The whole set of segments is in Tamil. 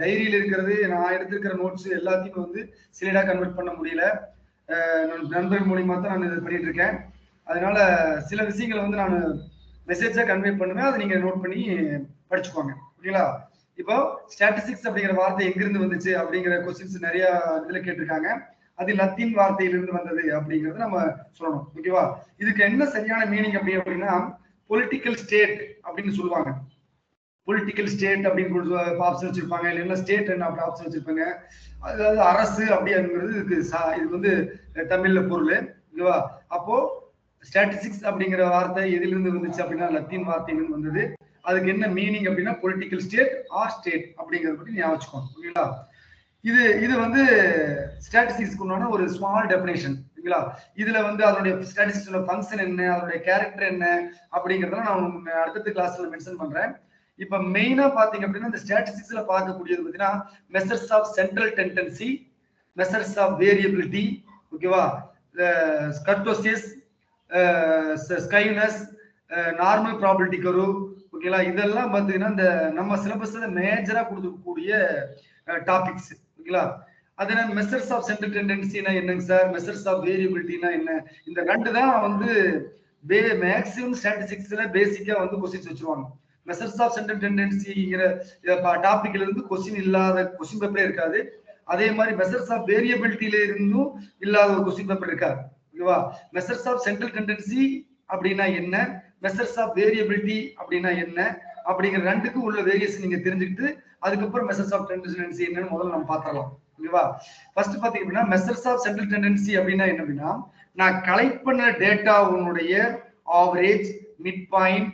டைரியில் இருக்கிறது நான் எடுத்திருக்கிற நோட்ஸ் எல்லாத்தையும் வந்து ஸ்லைடா கன்வெர்ட் பண்ண முடியல. நண்பர்கள் மூலியமா தான் நான் இது பண்ணிட்டு இருக்கேன். அதனால சில விஷயங்களை வந்து நான் மெசேஜா கன்வே பண்ணுவேன். அதை நீங்க நோட் பண்ணி படிச்சுக்கோங்க. ஓகேங்களா? இப்போ ஸ்டாட்டிஸ்டிக்ஸ் அப்படிங்கிற வார்த்தை எங்கிருந்து வந்துச்சு அப்படிங்கிற கொஸ்டின்ஸ் நிறைய இதுல கேட்டிருக்காங்க. அது லத்தீன் வார்த்தையிலிருந்து வந்தது அப்படிங்கறத நம்ம சொல்லணும். ஓகேவா? இதுக்கு என்ன சரியான மீனிங் அப்படின்னா பொலிட்டிக்கல் ஸ்டேட் அப்படின்னு சொல்லுவாங்க. பொலிட்டிக்கல் ஸ்டேட் அப்படின்னு ஆப்ஷன் வச்சிருப்பாங்க, இல்லைன்னா ஸ்டேட் என்ன அப்படி ஆப்ஷன் வச்சிருப்பாங்க. அதாவது அரசு அப்படிங்கிறது இது வந்து தமிழ்ல பொருள். ஓகேவா? அப்போ ஸ்டாட்டிஸ்டிக்ஸ் அப்படிங்கிற வார்த்தை எதிலிருந்து வந்துச்சு அப்படின்னா லத்தீன் வார்த்தையிலிருந்து வந்தது. அதுக்கு என்ன மீனிங் அப்படின்னா பொலிட்டிக்கல் ஸ்டேட் ஆர் ஸ்டேட் அப்படிங்கறத பத்தி ஞாபகம் வச்சுக்கோங்க. ஓகேங்களா? இது வந்து ஸ்டாட்டிஸ்டிக்ஸ்க்கு உண்டான ஒரு ஸ்மால் டெஃபினேஷன். ஓகேங்களா? இதுல வந்து அதனுடைய ஸ்டாட்டிஸ்டிக்ஸோட ஃபங்க்ஷன் என்ன, அதனுடைய கேரக்டர் என்ன அப்படிங்கறத நான் அடுத்த கிளாஸ்ல மென்ஷன் பண்றேன். இப்ப மெயினா பாத்தீங்க அப்படின்னா இந்த ஸ்டாட்டிஸ்டிக்ஸ்ல பார்க்கக்கூடியது பார்த்தீங்கன்னா measures of central tendency, measures of variability, ஓகேவா, kurtosis, skewness, normal probability curve, ஓகேங்களா, இதெல்லாம் பாத்தீங்கன்னா இந்த நம்ம சிலபஸ்ல மேஜரா கொடுக்கக்கூடிய டாபிக்ஸ். ஓகேங்களா? அது மெஷர்ஸ் ஆஃப் சென்ட்ரல் டெண்டன்சினா என்னங்க சார், மெஷர்ஸ் ஆஃப் வேரியபிலிட்டினா என்ன, இந்த ரெண்டு தான் வந்து மேக்ஸிமம் ஸ்டாட்டிஸ்டிக்ஸ்ல பேசிக்கா வந்து கொஸ்டின்ஸ் வச்சிருவாங்க. மெஷர்ஸ் ஆஃப் சென்ட்ரல் டெண்டன்சிங்கிற டாபிக்ல இருந்து கொஸ்டின் இல்லாத கொஸ்டின் பேப்பரே இருக்காது. அதே மாதிரி மெஷர்ஸ் ஆஃப் வேரியபிலிட்டியில இருந்தும் இல்லாத ஒரு கொஸ்டின் பேப்பர் இருக்காது. ஓகேவா? மெஷர்ஸ் ஆஃப் சென்ட்ரல் டெண்டன்சி அப்படின்னா என்ன, மெஷர்ஸ் ஆஃப் வேரியபிலிட்டி அப்படின்னா என்ன அப்படிங்கிற ரெண்டுக்கு உள்ள வேரியேஷன் நீங்க தெரிஞ்சுக்கிட்டு அதுக்கப்புறம் மெஷர்ஸ் ஆஃப் டெண்டன்சி என்னன்னு முதல்ல நம்ம பார்த்துடலாம். ஓகேவா? ஃபர்ஸ்ட் பாத்தீங்க அப்படின்னா மெஷர்ஸ் ஆஃப் சென்ட்ரல் டெண்டன்சி அப்படின்னா என்ன அப்படின்னா நான் கலெக்ட் பண்ண டேட்டாவுடைய average, mid point,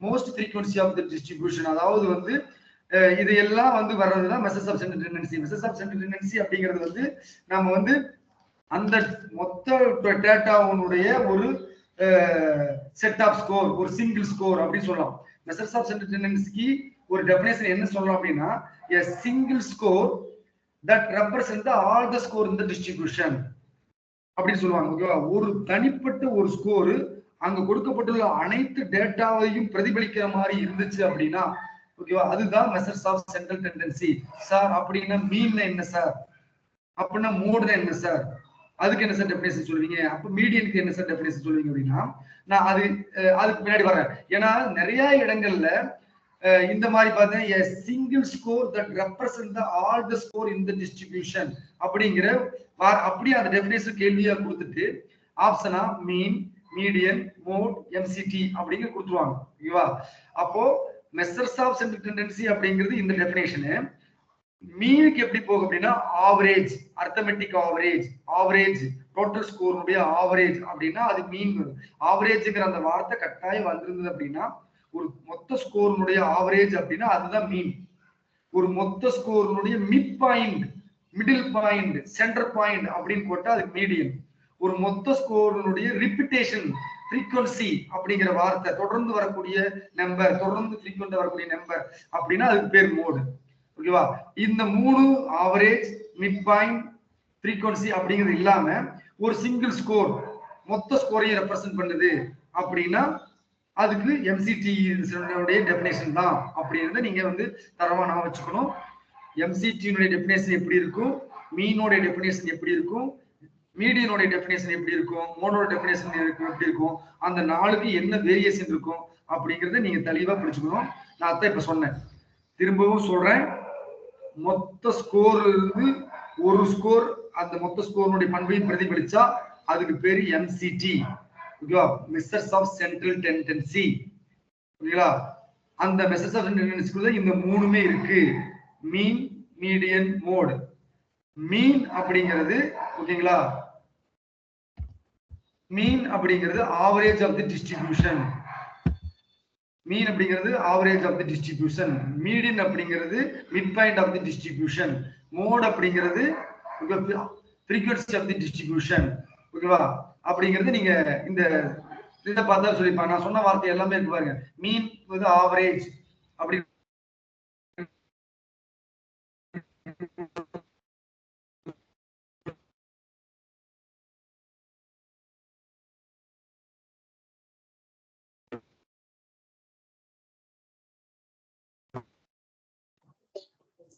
most frequency of the distribution, அதாவது வந்து இது எல்லாம் வந்து வர்றதுதான் measures of central tendency. Measures of central tendency அப்படிங்கிறது வந்து நம்ம வந்து அந்த மொத்த டேட்டாவுடைய ஒரு செட் ஆஃப் ஸ்கோர், ஒரு சிங்கிள் ஸ்கோர் அப்படின்னு சொல்லலாம். மெஷர்ஸ் ஆஃப் சென்ட்ரல் டெண்டன்சிக்கு ஒரு டெஃபினேஷன் என்ன சொல்லலாம் அப்படின்னா a single score that represents all the score in the distribution அப்படின்னு சொல்லுவாங்க. ஓகேவா? ஒரு தனிப்பட்ட ஒரு ஸ்கோர் அங்க கொடுக்கப்பட்டுள்ள அனைத்து டேட்டாவையும் பிரதிபலிக்கிற மாதிரி இருந்துச்சு அப்படின்னா, ஓகேவா, அதுதான் measures of central tendency. Sir அப்படின்னா மீன் என்ன சார், அப்படின்னா மோடுனா என்ன சார், அதுக்கு என்ன சார் டெஃபினேஷன் சொல்லுவீங்க, அப்ப மீடியனுக்கு என்ன சார் டெஃபினேஷன் சொல்லுவீங்க அப்படின்னா நான் அதுக்கு பின்னாடி வரேன். ஏன்னா நிறைய இடங்கள்ல இந்த மாதிரி பார்த்தீங்கன்னா single score that represent the all the score in the distribution அப்படிங்கிற அப்படியே அந்த டெஃபினேஷன் கேள்வியா கொடுத்துட்டு ஆப்ஷனா மீன், மீடியன், மோட், எம்சிடி அப்படிங்க கொடுத்துருவாங்க. ஓகேவா? அப்போ மெஷர்ஸ் ஆஃப் சென்ட்ரல் டெண்டன்சி அப்படிங்கிறது இந்த டெஃபினேஷன். மீனுக்கு எப்படி போகும் அப்படின்னா average, arithmetic average, average total ஸ்கோருடைய ஆவரேஜ் அப்படின்னா அது மீன் வரும். ஆவரேஜ்ங்கிற அந்த வார்த்தை கட்டாயம் வந்திருந்தது அப்படின்னா ஒரு மொத்த ஸ்கோருடைய ஆவரேஜ் அப்படின்னா அதுதான் மீன். ஒரு மொத்த ஸ்கோருடைய mid point, middle point, centre point அப்படின்னு போட்டா அது மீடியன். ஒரு மொத்த ஸ்கோருடைய ரிப்பிட்டேஷன், ஃப்ரீக்வன்சி அப்படிங்கிற வார்த்தை தொடர்ந்து வரக்கூடிய நம்பர், தொடர்ந்து ஃப்ரீக்வெண்டா வரக்கூடிய நம்பர் அப்படின்னா அதுக்கு பேர் மோடு. ஓகேவா? இந்த மூணு ஆவரேஜ், மிட் பாயிண்ட், ஃப்ரீக்வன்சி அப்படிங்கிறது இல்லாம ஒரு சிங்கிள் ஸ்கோர் மொத்த ஸ்கோரையும் ரெப்ரசென்ட் பண்ணுது அப்படின்னா அதுக்கு எம்சிடி டெஃபினேஷன் தான் அப்படின்றத நீங்க வந்து தரவா நான் வச்சுக்கணும். எம்சிடியினுடைய டெஃபினேஷன் எப்படி இருக்கும், மீனோட டெஃபினேஷன் எப்படி இருக்கும், மீடியனோட டெஃபினேஷன் எப்படி இருக்கும், மோனோட டெஃபினேஷன் எப்படி இருக்கும், அந்த நாளுக்கு என்ன வேரியேஷன் இருக்கும் அப்படிங்கறத நீங்க தெளிவா புரிஞ்சுக்கணும். நான் அதான் இப்ப சொன்னேன், திரும்பவும் சொல்றேன். மொத்த ஸ்கோர் இருந்து ஒரு ஸ்கோர் அந்த மொத்த ஸ்கோருடைய பண்பையும் பிரதிபலிச்சா அதுக்கு பேரு எம்சிடி. ஓகேவா? Measures of central tendency. ஓகேங்களா? அந்த மெஷர்ஸ் ஆஃப் சென்ட்ரல் டெண்டன்சிக்குள்ள இந்த மூணுமே இருக்கு, மீன், மீடியன், மோட். மீன் அப்படிங்கிறது ஓகேங்களா, மீன் அப்படிங்கிறது average of the distribution. Mean அப்படிங்கிறது average of the distribution. Median அப்படிங்கிறது mid point of the distribution. Mode அப்படிங்கிறது ஃப்ரீக்வன்சி ஆஃப் தி டிஸ்ட்ரிபியூஷன். ஓகேவா? அப்படிங்கிறது நீங்க இந்த இதை பார்த்தா சொல்லிப்பாங்க. நான் சொன்ன வார்த்தை எல்லாமே இருக்கு பாருங்க. மீன் வந்து ஆவரேஜ் அப்படி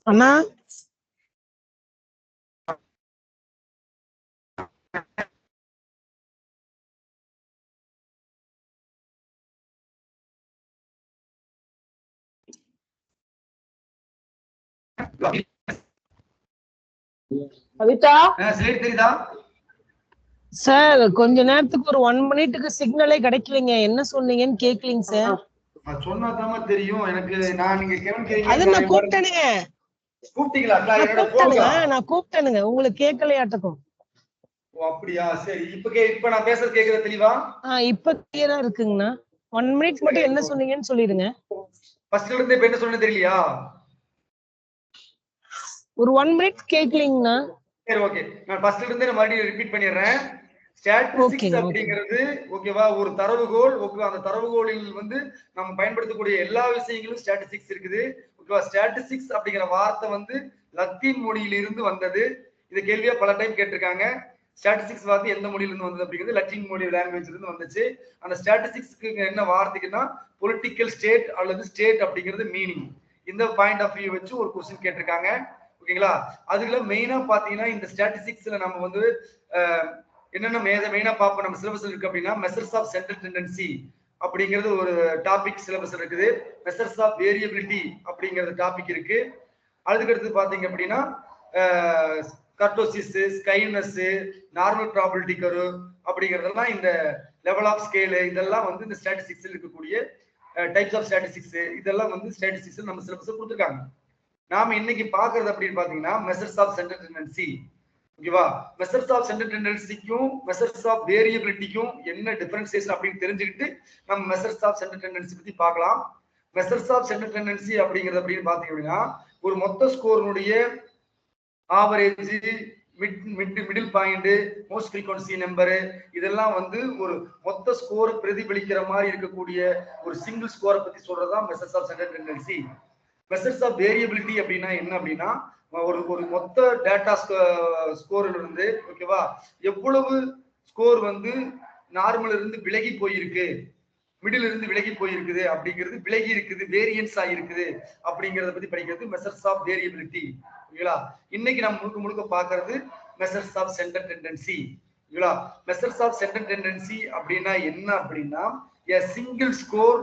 அண்ணா கவிதா தெரியுதா சார்? கொஞ்ச நேரத்துக்கு ஒரு 1 மினிட்டுக்கு சிக்னலே கிடைக்கலைங்க. என்ன சொன்னீங்கன்னு கேட்கலீங்க சார். சொன்னாதாம தெரியும் எனக்கு. நான் நீங்க அது நான் கூப்பிட்டேனுங்க. கூப்பிட்டீங்களா? நான் கூப்பிட்டேனுங்க, உங்களுக்கு கேட்கலையாட்டுக்கும். ஓ அப்படியா? சரி, இப்ப நான் பேசுறது கேக்குதா தெளிவா? இப்ப கிளியரா இருக்குங்கண்ணா. 1 மினிட் மட்டும் என்ன சொன்னீங்கன்னு சொல்லிடுங்க. ஃபர்ஸ்ட்ல இருந்து இப்ப என்ன சொன்னேன்னு தெரியலையா? ஒரு 1 மினிட் கேட்கலீங்கண்ணா. சரி ஓகே, நான் ஃபர்ஸ்ட்ல இருந்து மறுபடியும் ரிப்பீட் பண்ணிடுறேன். ஸ்டாட்டிஸ்டிக்ஸ் அப்படிங்கிறது ஓகேவா ஒரு தரவுகோல். ஓகேவா, அந்த தரவுகோலில் வந்து நம்ம பயன்படுத்தக்கூடிய எல்லா விஷயங்களும் ஸ்டாட்டிஸ்டிக்ஸ் இருக்குது. ஓகேவா, ஸ்டாட்டிஸ்டிக்ஸ் அப்படிங்கிற வார்த்தை வந்து லத்தீன் மொழியிலிருந்து வந்தது. இது கேள்வியா பல டைம் கேட்டிருக்காங்க. ஸ்டாட்டிஸ்டிக்ஸ் வார்த்தை எந்த மொழியில இருந்து வந்தது அப்படிங்கிறது லத்தீன் மொழி லாங்குவேஜ்ல இருந்து வந்துச்சு. அந்த ஸ்டாட்டிஸ்டிக்ஸ்க்கு என்ன வார்த்தைக்குன்னா பொலிட்டிக்கல் ஸ்டேட் அல்லது ஸ்டேட் அப்படிங்கிறது மீனிங். இந்த பாயிண்ட் ஆஃப் வியூ வச்சு ஒரு கொஸ்டின் கேட்டிருக்காங்க. ஓகேங்களா, அதுல மெயினா பாத்தீங்கன்னா இந்த ஸ்டாட்டிஸ்டிக்ஸ்ல நம்ம வந்து என்னென்ன மெயினா பார்ப்போம் நம்ம சிலபஸ் இருக்கு அப்படின்னா மெஷர்ஸ் ஆஃப் சென்ட்ரல் டெண்டன்சி அப்படிங்கிறது ஒரு டாபிக் சிலபஸ் இருக்குது. மெஷர்ஸ் ஆஃப் வேரியபிலிட்டி அப்படிங்கிறது டாபிக் இருக்கு. அதுக்கடுத்து பாத்தீங்க அப்படின்னா கர்டோசிஸ், ஸ்கைனஸ், நார்மல் ப்ராபபிலிட்டி கர்வ் அப்படிங்கிறதெல்லாம் இந்த லெவல் ஆஃப் ஸ்கேல் இதெல்லாம் வந்து இந்த ஸ்டாட்டிஸ்டிக்ஸ்ல இருக்கக்கூடிய டைப்ஸ் ஆஃப் ஸ்டாட்டிஸ்டிக்ஸ் இதெல்லாம் வந்து ஸ்டாட்டிஸ்டிக்ஸ் நம்ம சிலபஸ் கொடுத்துருக்காங்க. நாம இன்னைக்கு பாக்குறது அப்படின்னு பாத்தீங்கன்னா மெஷர்ஸ் ஆஃப் சென்ட்ரல் டெண்டன்சி. ஓகேவா, மெஷர்ஸ் ஆஃப் சென்ட்ரல் டெண்டன்சிக்கும் மெஷர்ஸ் ஆஃப் வேரியபிலிட்டிக்கும் என்ன டிஃபரன்சியேஷன் அப்படின்னு தெரிஞ்சுக்கிட்டு நம்ம மெஷர்ஸ் ஆஃப் சென்ட்ரல் டெண்டன்சி பத்தி பார்க்கலாம். மெஷர்ஸ் ஆஃப் சென்ட்ரல் டெண்டன்சி அப்படிங்கிறது அப்படின்னு பாத்தீங்க அப்படின்னா ஒரு மொத்த ஸ்கோர்னுடைய average, middle point, most frequency number இதெல்லாம் வந்து ஒரு மொத்த ஸ்கோர் பிரதிபலிக்கிற மாதிரி இருக்கக்கூடிய ஒரு சிங்கிள் ஸ்கோரை பத்தி சொல்றதுதான் measures of central tendency. Measures of variability அப்படின்னா என்ன அப்படின்னா ஒரு மொத்த டேட்டா ஸ்கோர்ல இருந்து ஓகேவா எவ்வளவு ஸ்கோர் வந்து நார்மல் இருந்து விலகி போயிருக்கு, மிடில் இருந்து விலகி போயிருக்குது அப்படிங்கிறது, விலகி இருக்குது, வேரியன்ஸ் ஆகிருக்குது அப்படிங்கறத பத்தி படிக்கிறது மெஷர்ஸ் ஆஃப் வேரியபிலிட்டி. ஓகேங்களா, இன்னைக்கு நம்ம முழுக்க முழுக்க பாக்குறது மெஷர்ஸ் ஆஃப் சென்ட்ரல் டெண்டன்சி. ஓகேங்களா, மெஷர்ஸ் ஆஃப் சென்ட்ரல் டெண்டன்சி அப்படின்னா என்ன அப்படின்னா a single score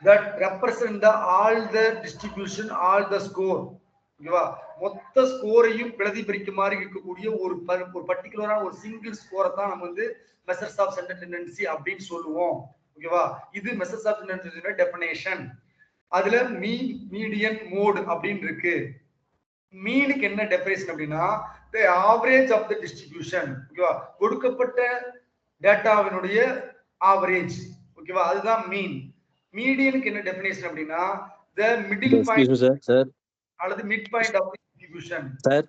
that represent the all the distribution, all the score. ஓகேவா, மொத்த ஸ்கோரையும் பிரதிபலிக்க மாதிரி இருக்கக்கூடிய ஒரு பர்டிகுலரான ஒரு சிங்கிள் ஸ்கோரை தான் நம்ம வந்து மெஷர்ஸ் ஆஃப் சென்ட்ரல் டெண்டன்சி அப்படின்னு சொல்லுவோம். ஓகேவா, இது மெஷர்ஸ் ஆஃப் சென்ட்ரல் டெண்டன்சியோட டெஃபினேஷன். அதுல மீன், மீடியன், மோட் அப்படின்னு இருக்கு. மீனுக்கு என்ன டெஃபினேஷன் அப்படின்னா the average of the distribution. ஓகேவா, கொடுக்கப்பட்ட டேட்டாவினுடைய ஆவரேஜ். ஓகேவா, அதுதான் மீன். மீடியனுக்கு என்ன டெஃபினேஷன் அப்படின்னா the middle point அல்லது mid point of distribution. Sir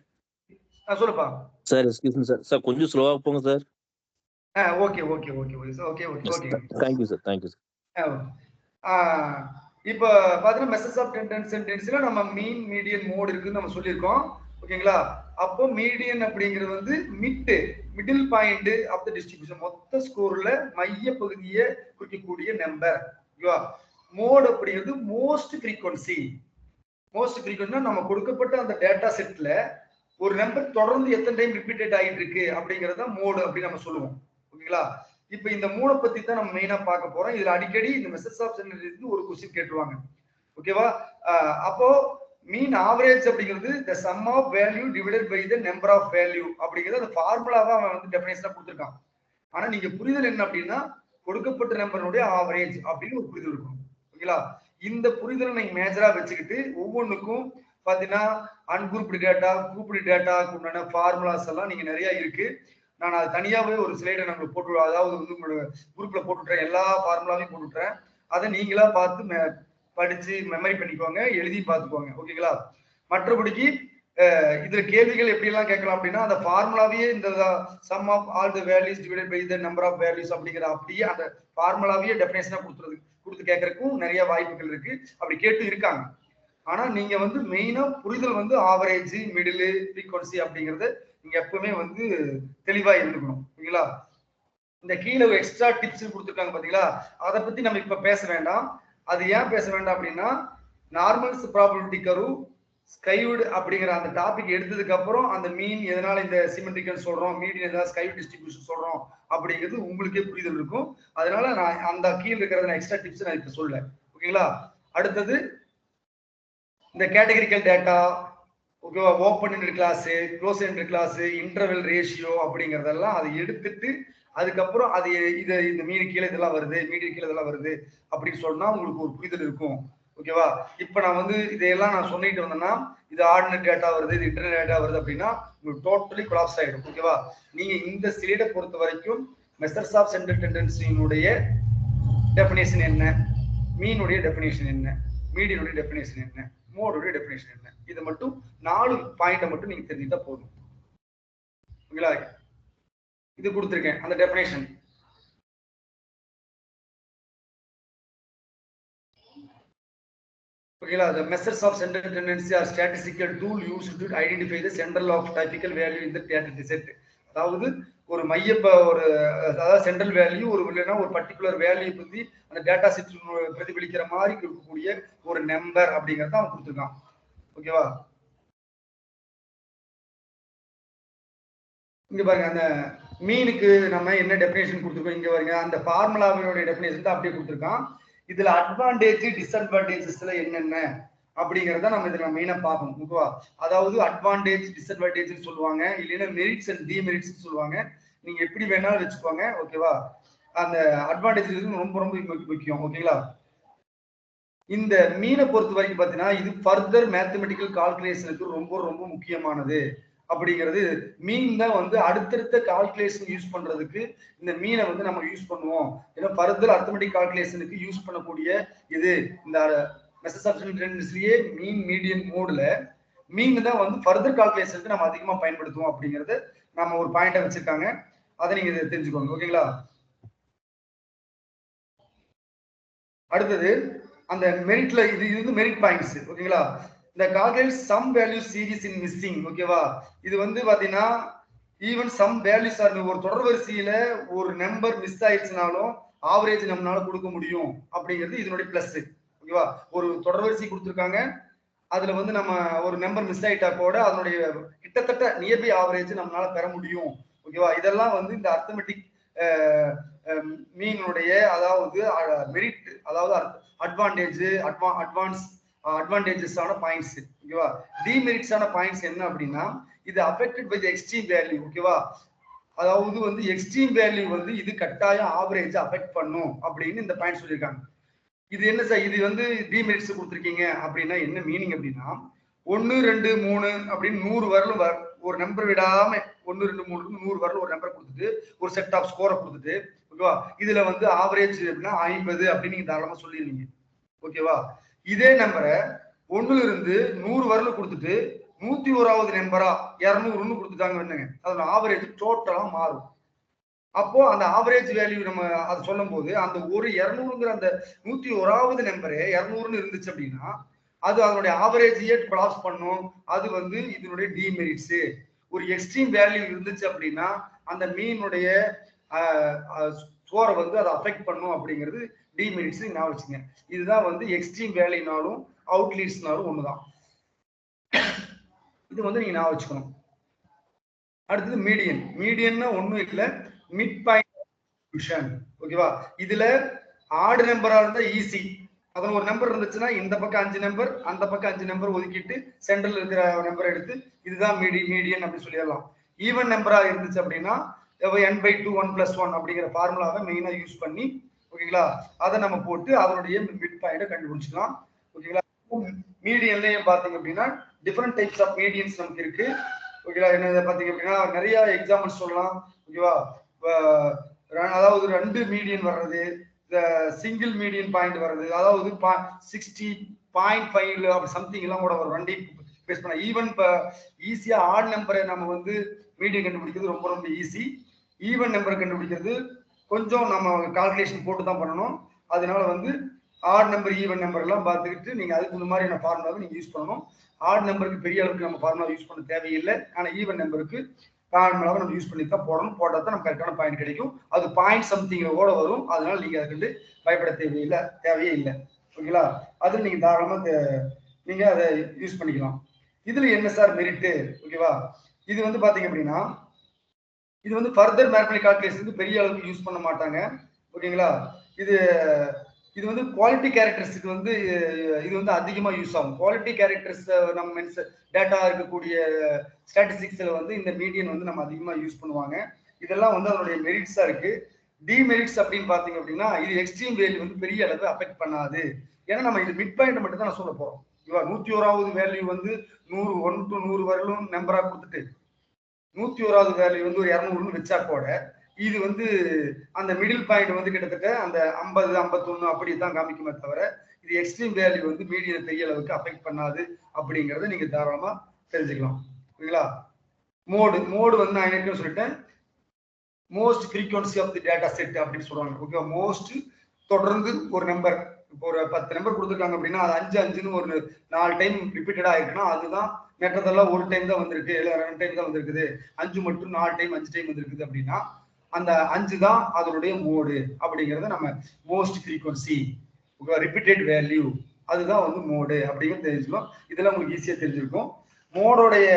சொல்லுப்பா sir. Excuse me sir. Sir கொஞ்சம் ஸ்லோவா போங்க sir. Okay okay okay okay okay okay thank you sir. Thank you sir. இப்போ பாத்தீங்கன்னா மெஷர்ஸ் ஆஃப் டெண்டன்சில நம்ம மீன், மீடியன், மோட் இருக்குன்னு நம்ம சொல்லியிருக்கோம். ஓகேங்களா, அப்போ மீடியன் அப்படிங்கிறது வந்து middle point of the distribution, மொத்த ஸ்கோர்ல மைய பகுதியை குறிக்கக்கூடிய நம்பர். ஓகேவா, மோட் அப்படிங்கிறது மோஸ்ட் ஃப்ரீக்வன்சி. மோஸ்ட் ஃப்ரீக்வன்ட்னா நம்ம கொடுக்கப்பட்ட அந்த டேட்டா செட்ல ஒரு நம்பர் தொடர்ந்து எத்தனை டைம் ரிப்பீட்டட் ஆகிட்டு இருக்கு அப்படிங்கறத மோடு அப்படின்னு நம்ம சொல்லுவோம். ஓகேங்களா, இப்ப இந்த மூணை பத்தி தான் நம்ம மெயினா பார்க்க போறோம். இதுல அடிக்கடி இந்த மெஷர்ஸ் ஆஃப் சென்ட்ரல் டெண்டன்சி ஒரு क्वेश्चन கேட்டுருவாங்க. ஓகேவா, அப்போ மீன் ஆவரேஜ் அப்படிங்கிறது the sum of value divided by the number of value அப்படிங்கிறது அந்த ஃபார்முலாவா அவன் வந்து டெஃபினேஷனா கொடுத்திருக்கான். ஆனா நீங்க புரிதல் என்ன அப்படின்னா கொடுக்கப்பட்ட நம்பருடைய ஆவரேஜ் அப்படின்னு ஒரு புரிதல் இருக்கும். ஓகேங்களா, இந்த புரிதலை நீங்க மேஜரா வச்சுக்கிட்டு ஒவ்வொன்றுக்கும் பாத்தீங்கன்னா அன்குரூப்டு டேட்டா, குரூப்டு டேட்டாக்கு உண்டான ஃபார்முலாஸ் எல்லாம் நீங்க நிறைய இருக்கு. நான் அது தனியாவே ஒரு ஸ்லைடை நம்மளுக்கு போட்டு, அதாவது வந்து உங்களோட குரூப்ல போட்டுட்டேன், எல்லா ஃபார்முலாவையும் போட்டுட்டேன். அதை நீங்களா பார்த்து படிச்சு மெமரி பண்ணிக்கோங்க, எழுதி பார்த்துக்கோங்க. ஓகேங்களா, மற்றபடிக்கு இதுல கேள்விகள் எப்படி எல்லாம் கேட்கலாம் அப்படின்னா அந்த ஃபார்முலாவே இந்த sum of all the values divided by the number of values அப்படிங்கிற அப்படியே அந்த ஃபார்முலாவே டெஃபினேஷனா கொடுத்து கேட்கறதுக்கும் நிறைய வாய்ப்புகள் இருக்கு. அப்படி கேட்டு இருக்காங்க. ஆனா நீங்க வந்து மெயினா புரிதல் வந்து ஆவரேஜ், மிடில், ஃப்ரீக்வன்சி அப்படிங்கறது நீங்க எப்பவுமே வந்து தெளிவா இருந்துக்கணும். ஓகேங்களா, இந்த கீழே எக்ஸ்ட்ரா டிப்ஸ் கொடுத்துருக்காங்க பாத்தீங்களா, அதை பத்தி நம்ம இப்ப பேச வேண்டாம். அது ஏன் பேச வேண்டாம் அப்படின்னா நார்மல் ப்ராபபிலிட்டி கர்வ், ஸ்கைவுட் அப்படிங்கிற அந்த டாபிக் எடுத்ததுக்கு அப்புறம் அந்த மீன் எதனால இந்த சிமெட்ரிக்கல் சொல்றோம், மீடியன் எதனால ஸ்கைவுட் டிஸ்ட்ரிபியூஷன் சொல்றோம் அப்படிங்கிறது உங்களுக்கே புரிதல் இருக்கும். அதனால நான் அந்த கீழே இருக்கிற எக்ஸ்ட்ரா டிப்ஸ் நான் இப்ப சொல்ல. ஓகேங்களா? அடுத்தது இந்த கேட்டகரிக்கல் டேட்டா, ஓகேவா, open ended class, close ended class, interval ratio அப்படிங்கறதெல்லாம் அதை எடுத்துட்டு அதுக்கப்புறம் அது இது இந்த மீன் கீழே இதெல்லாம் வருது, மீடியன் கீழே இதெல்லாம் வருது அப்படின்னு சொன்னா உங்களுக்கு ஒரு புரிதல் இருக்கும். ஓகேவா? இப்ப நான் வந்து இதையெல்லாம் நான் சொல்லிட்டு வந்தேன்னா இது ஆர்டினரி டேட்டா வருது, இது இன்டர்னல் டேட்டா வருது அப்படின்னா உங்களுக்கு டோட்டலி கொலாப்ஸ் ஆயிடும். ஓகேவா? நீங்க இந்த ஸ்லைடை பொறுத்த வரைக்கும் மெத்தட்ஸ் ஆஃப் சென்ட்ரல் டெண்டன்சியினுடைய டெஃபினேஷன் என்ன, மீனுடைய டெஃபினேஷன் என்ன, மீடியனுடைய டெஃபினேஷன் என்ன, மோடுடைய டெஃபினேஷன் என்ன, இது மட்டும் 4 பாயிண்ட்டை மட்டும் நீங்க தெரிஞ்சுட்டா போதும். ஓகேங்களா? இது கொடுத்துருக்கேன் அந்த டெஃபினேஷன். ஓகேங்களா? The measures of central tendency are statistical tool used to identify the central of typical value in the data set. அதாவது ஒரு ஒரு அதாவது சென்ட்ரல் வேல்யூ ஒரு இல்லைன்னா ஒரு பர்டிகுலர் வேல்யூ பத்தி அந்த டேட்டா செட் பிரதிபலிக்கிற மாதிரி இருக்கக்கூடிய ஒரு நம்பர் அப்படிங்கறத அவன் கொடுத்துருக்கான். ஓகேவா? இங்க பாருங்க அந்த மீனுக்கு நம்ம என்ன டெஃபினேஷன் கொடுத்துருக்கோம். இங்க பாருங்க அந்த ஃபார்முலாவினுடைய டெஃபினேஷன் தான் அப்படியே கொடுத்துருக்கான். இதுல அட்வான்டேஜ் டிஸ்அட்வான்டேஜஸ்ல என்னென்ன அப்படிங்கறத நம்ம இதுல மெயினா பார்க்கணும். ஓகேவா? அதாவது அட்வான்டேஜ் டிஸ்அட்வான்டேஜ் சொல்லுவாங்க, இல்லைன்னா மெரிட்ஸ் அண்ட் டிமெரிட்ஸ் சொல்லுவாங்க. நீங்க எப்படி வேணாலும் வச்சுக்கோங்க. ஓகேவா? அந்த அட்வான்டேஜ் ரொம்ப ரொம்ப முக்கியம். ஓகேங்களா? இந்த மீனை பொறுத்த வரைக்கும் பாத்தீங்கன்னா இது ஃபர்தர் மேத்தமெட்டிக்கல் கால்குலேஷனுக்கு ரொம்ப ரொம்ப முக்கியமானது. அப்படிங்கிறது மீன் தான் வந்து அடுத்தடுத்த கால்குலேஷன் யூஸ் பண்றதுக்கு இந்த மீனை வந்து நம்ம யூஸ் பண்ணுவோம். ஏன்னா ஃபர்தர் அரித்மெட்டிக் கால்குலேஷனுக்கு யூஸ் பண்ணக்கூடிய இது இந்த மெத்தட்ஸ் ஆஃப் சென்ட்ரல் டெண்டன்சியே மீன் மீடியன் மோடுல மீன் தான் வந்து ஃபர்தர் கால்குலேஷனுக்கு நம்ம அதிகமா பயன்படுத்துவோம் அப்படிங்கறது நம்ம ஒரு பாயிண்டா வச்சிருக்காங்க. அதை நீங்க தெரிஞ்சுக்கோங்க. ஓகேங்களா? அடுத்தது அந்த மெரிட்ல இது வந்து மெரிட் பாயிண்ட்ஸ். ஓகேங்களா? இந்த கால்குலேட் சம் வேல்யூ சீரிஸ் இன் மிஸ்ஸிங். ஓகேவா? இது வந்து பாத்தீங்கன்னா ஈவன் சம் வேல்யூஸ் ஒரு தொடர் வரிசையில ஒரு நம்பர் மிஸ் ஆயிடுச்சுனாலும் ஆவரேஜ் நம்மளால கொடுக்க முடியும் அப்படிங்கிறது இதனுடைய பிளஸ். ஓகேவா? ஒரு தொடர் வரிசை கொடுத்துருக்காங்க, அதுல வந்து நம்ம ஒரு நம்பர் மிஸ் ஆயிட்டா கூட அதனுடைய கிட்டத்தட்ட நியர்பை ஆவரேஜ் நம்மளால பெற முடியும். ஓகேவா? இதெல்லாம் வந்து இந்த அரித்மெட்டிக் மீனுடைய அதாவது மெரிட் அதாவது அட்வான்டேஜ் அட்வான்டேஜஸ் ஆன பாயிண்ட்ஸ். ஓகேவா? டிமெரிட்ஸ் ஆன பாயிண்ட்ஸ் என்ன அப்படின்னா இது affected by the extreme value. ஓகேவா? அதாவது வந்து எக்ஸ்ட்ரீம் வேல்யூ வந்து இது கட்டாயம் ஆவரேஜ் அஃபெக்ட் பண்ணும் அப்படின்னு இந்த பாயிண்ட் சொல்லியிருக்காங்க. இது என்ன சார், இது வந்து டிமெரிட்ஸ் கொடுத்துருக்கீங்க அப்படின்னா என்ன மீனிங் அப்படின்னா 1 2 3 அப்படின்னு 100 வரலும் ஒரு நம்பர் விடாம 1 2 3 100 வரலும் ஒரு நம்பர் கொடுத்துட்டு ஒரு செட் ஆஃப் ஸ்கோரை கொடுத்துட்டு, ஓகேவா, இதுல வந்து ஆவரேஜ் அப்படின்னா 50 அப்படின்னு நீங்க தாராளமா சொல்லிடுவீங்க. ஓகேவா? இதே நம்பரை 1ல இருந்து 100 வரலும் கொடுத்துட்டு 101வது நம்பரா 200ன்னு கொடுத்துட்டாங்க, அதோட ஆவரேஜ் டோட்டலா மாறும். அப்போ அந்த ஆவரேஜ் வேல்யூ நம்ம அதை சொல்லும் போது அந்த ஒரு 200ங்கிற அந்த 101வது நம்பரே 200ன்னு இருந்துச்சு அப்படின்னா அது அதனுடைய ஆவரேஜையே கொலாப்ஸ் பண்ணும். அது வந்து இதனுடைய டிமெரிட்ஸ். ஒரு எக்ஸ்ட்ரீம் வேல்யூ இருந்துச்சு அப்படின்னா அந்த மீனுடைய ஸ்கோரை வந்து அதை அஃபெக்ட் பண்ணும் அப்படிங்கிறது டிமெரிட்ஸ் ஞாபகம் வச்சுங்க. இதுதான் வந்து எக்ஸ்ட்ரீம் வேல்யூனாலும் அவுட்லீட்ஸ்னாலும் ஒண்ணுதான். இது வந்து நீங்க ஞாபகம் வச்சுக்கணும். அடுத்தது மீடியன். மீடியன்னா ஒண்ணும் இல்லை, மிட் பாயிண்ட் டிஸ்ட்ரிபியூஷன். ஓகேவா? இதுல ஆட் நம்பரா இருந்தா ஈஸி. அதுல ஒரு நம்பர் இருந்துச்சுன்னா இந்த பக்கம் 5 நம்பர் அந்த பக்கம் 5 நம்பர் ஒதுக்கிட்டு சென்ட்ரல் இருக்கிற நம்பர் எடுத்து இதுதான் மீடியன் அப்படின்னு சொல்லிடலாம். ஈவன் நம்பரா இருந்துச்சு அப்படின்னா n/2 1+1 அப்படிங்கிற ஃபார்முலாவை மெயினா யூஸ் பண்ணி, ஓகேங்களா, அதை நம்ம போட்டு அதனுடைய மிட் பாயிண்ட கண்டுபிடிச்சிக்கலாம். ஓகேங்களா? மீடியன்லயும் பாத்தீங்க அப்படின்னா டிஃபரெண்ட் டைப்ஸ் ஆஃப் மீடியன்ஸ் நமக்கு இருக்கு. ஓகேங்களா? என்ன பாத்தீங்க அப்படின்னா நிறைய எக்ஸாம்பிள்ஸ் சொல்லலாம். ஓகேவா? அதாவது 2 மீடியன் வர்றது, சிங்கிள் மீடியன் பாயிண்ட் வர்றது, அதாவது 60.5 அப்படி சம்திங் எல்லாம் கூட ஒரு 2 பேஸ் பண்ண. ஈவன் ஈஸியா ஆட் நம்பரை நம்ம வந்து மீடியன் கண்டுபிடிக்கிறது ரொம்ப ரொம்ப ஈஸி. ஈவன் நம்பர் கண்டுபிடிக்கிறது கொஞ்சம் நம்ம கால்குலேஷன் போட்டு தான் பண்ணணும். அதனால வந்து ஆட் நம்பர் ஈவன் நம்பர் எல்லாம் பார்த்துக்கிட்டு நீங்க அதுக்கு இந்த மாதிரியான ஃபார்முலாவை நீங்க யூஸ் பண்ணணும். ஆட் நம்பருக்கு பெரிய அளவுக்கு நம்ம ஃபார்முலா யூஸ் பண்ண தேவையில்லை. ஆனா ஈவன் நம்பருக்கு ஃபார்முலாவை நம்ம யூஸ் பண்ணி தான் போடணும். போட்டால் தான் நம்ம கரெக்டான பாயிண்ட் கிடைக்கும். அது பாயிண்ட் சம்திங்கோட வரும். அதனால நீங்க அதுக்கு பயப்பட தேவையே இல்லை. ஓகேங்களா? அது நீங்க தாராளமா நீங்க அதை யூஸ் பண்ணிக்கலாம். இதுல என்ன சார் மெரிட்? ஓகேவா, இது வந்து பாத்தீங்க அப்படின்னா இது வந்து ஃபர்தர் மேத்மெட்டிக் கால்குலேஷனுக்கு பெரிய அளவுக்கு யூஸ் பண்ண மாட்டாங்க. ஓகேங்களா, இது இது வந்து குவாலிட்டி கேரக்டர்ஸ்க்கு வந்து இது வந்து அதிகமா யூஸ் ஆகும். குவாலிட்டி கேரக்டர்ஸ் நம்ம டேட்டா இருக்கக்கூடிய ஸ்டாட்டிஸ்டிக்ஸ்ல வந்து இந்த மீடியன் வந்து நம்ம அதிகமா யூஸ் பண்ணுவாங்க. இதெல்லாம் வந்து அதனுடைய மெரிட்ஸா இருக்கு. டிமெரிட்ஸ் அப்படின்னு பாத்தீங்க அப்படின்னா இது எக்ஸ்ட்ரீம் வேல்யூ வந்து பெரிய அளவு அஃபெக்ட் பண்ணாது. ஏன்னா நம்ம இது மிட் பாயிண்ட் மட்டும் தான் நான் சொல்ல போறோம். 101வது வேல்யூ வந்து 100 1 to 100 வரலும் நம்பரா கொடுத்துட்டு 101வது வேல்யூ வந்து ஒரு 200ன்னு வச்சா கூட இது வந்து அந்த மிடில் பாயிண்ட் வந்து கிட்டத்தட்ட அந்த 50 51 அப்படி தான் காமிக்குமே தவிர இது எக்ஸ்ட்ரீம் வேல்யூ வந்து மீடியன் பெரிய அளவுக்கு அஃபெக்ட் பண்ணாது அப்படிங்கறத நீங்க தாராளமா தெரிஞ்சுக்கலாம். ஓகேங்களா, மோடு வந்து நான் என்ன சொல்லிட்டேன், most frequency of the data set அப்படின்னு சொல்றாங்க. ஓகே, மோஸ்ட் தொடர்ந்து ஒரு நம்பர், இப்போ ஒரு 10 நம்பர் கொடுத்துருக்காங்க அப்படின்னா அது 5 5ன்னு ஒரு 4 டைம் ரிப்பீட்டடா இருக்குன்னா அதுதான் மற்றதெல்லாம் ஒரு டைம் தான் வந்திருக்கு, இல்லை 2 டைம் தான் வந்திருக்குது, 5 மட்டும் 4 டைம் 5 டைம் வந்திருக்குது அப்படின்னா அந்த 5 தான் அதனுடைய மோடு அப்படிங்கறத நம்ம மோஸ்ட் ஃப்ரீக்வன்சி ரிப்பீட்டட் வேல்யூ அதுதான் வந்து மோடு அப்படிங்கிறது தெரிஞ்சுக்கலாம். இதெல்லாம் உங்களுக்கு ஈஸியா தெரிஞ்சிருக்கும். மோடோடைய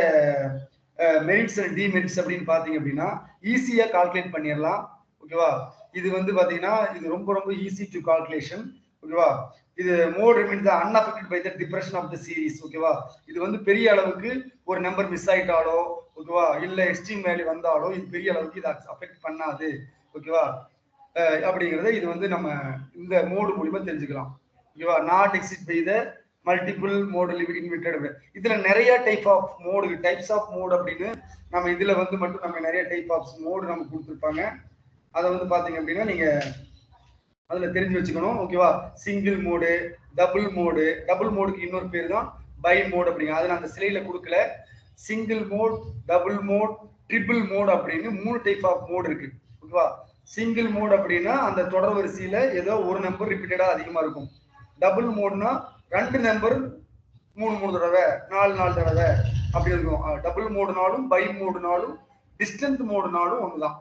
மெரிட்ஸ் அண்ட் டிமெரிட்ஸ் அப்படின்னு பாத்தீங்க அப்படின்னா ஈஸியா கால்குலேட் பண்ணிடலாம். ஓகேவா, இது வந்து பாத்தீங்கன்னா இது ரொம்ப ரொம்ப ஈஸி டு கால்குலேஷன். ஓகேவா, இது mode remains the unaffected by the depression of the series. ஓகேவா, இது வந்து பெரிய அளவுக்கு ஒரு நம்பர் மிஸ் ஆயிட்டாலோ ஓகேவா இல்ல எக்ஸ்ட்ரீம் வேல்யூ வந்தாலோ இது பெரிய அளவுக்கு இது அஃபெக்ட் பண்ணாது. ஓகேவா, அப்படிங்கறத இது வந்து நம்ம இந்த மோடு மூலமா தெரிஞ்சுக்கலாம். ஓகேவா, not exit by the multiple mode limited. இதுல நிறைய டைப்ஸ் ஆஃப் மோடு அப்படின்னு நம்ம இதுல வந்து மட்டும் நம்ம நிறைய டைப் ஆஃப் மோடு நம்ம கொடுத்துருப்பாங்க. அதை வந்து பாத்தீங்க அப்படின்னா நீங்க அதுல தெரிஞ்சு வச்சுக்கணும். ஓகேவா, சிங்கிள் மோடு, டபுள் மோடுக்கு இன்னொரு பேர் தான் பை மோட் அப்படிங்க. அதை நான் அந்த ஸ்லைட்ல கொடுக்கல. Single mode, double mode, triple mode அப்படின்னு 3 டைப் ஆஃப் மோடு இருக்கு. ஓகேவா, சிங்கிள் மோட் அப்படின்னா அந்த தொடர் வரிசையில ஏதோ ஒரு நம்பர் ரிப்பீட்டடா அதிகமா இருக்கும். டபுள் மோட்னா 2 நம்பர் 3 தடவை 4 தடவை அப்படி இருக்கும். டபுள் மோடுனாலும் பை மோடுனாலும் டிஸ்டன்ட் மோடுனாலும் ஒண்ணுதான்.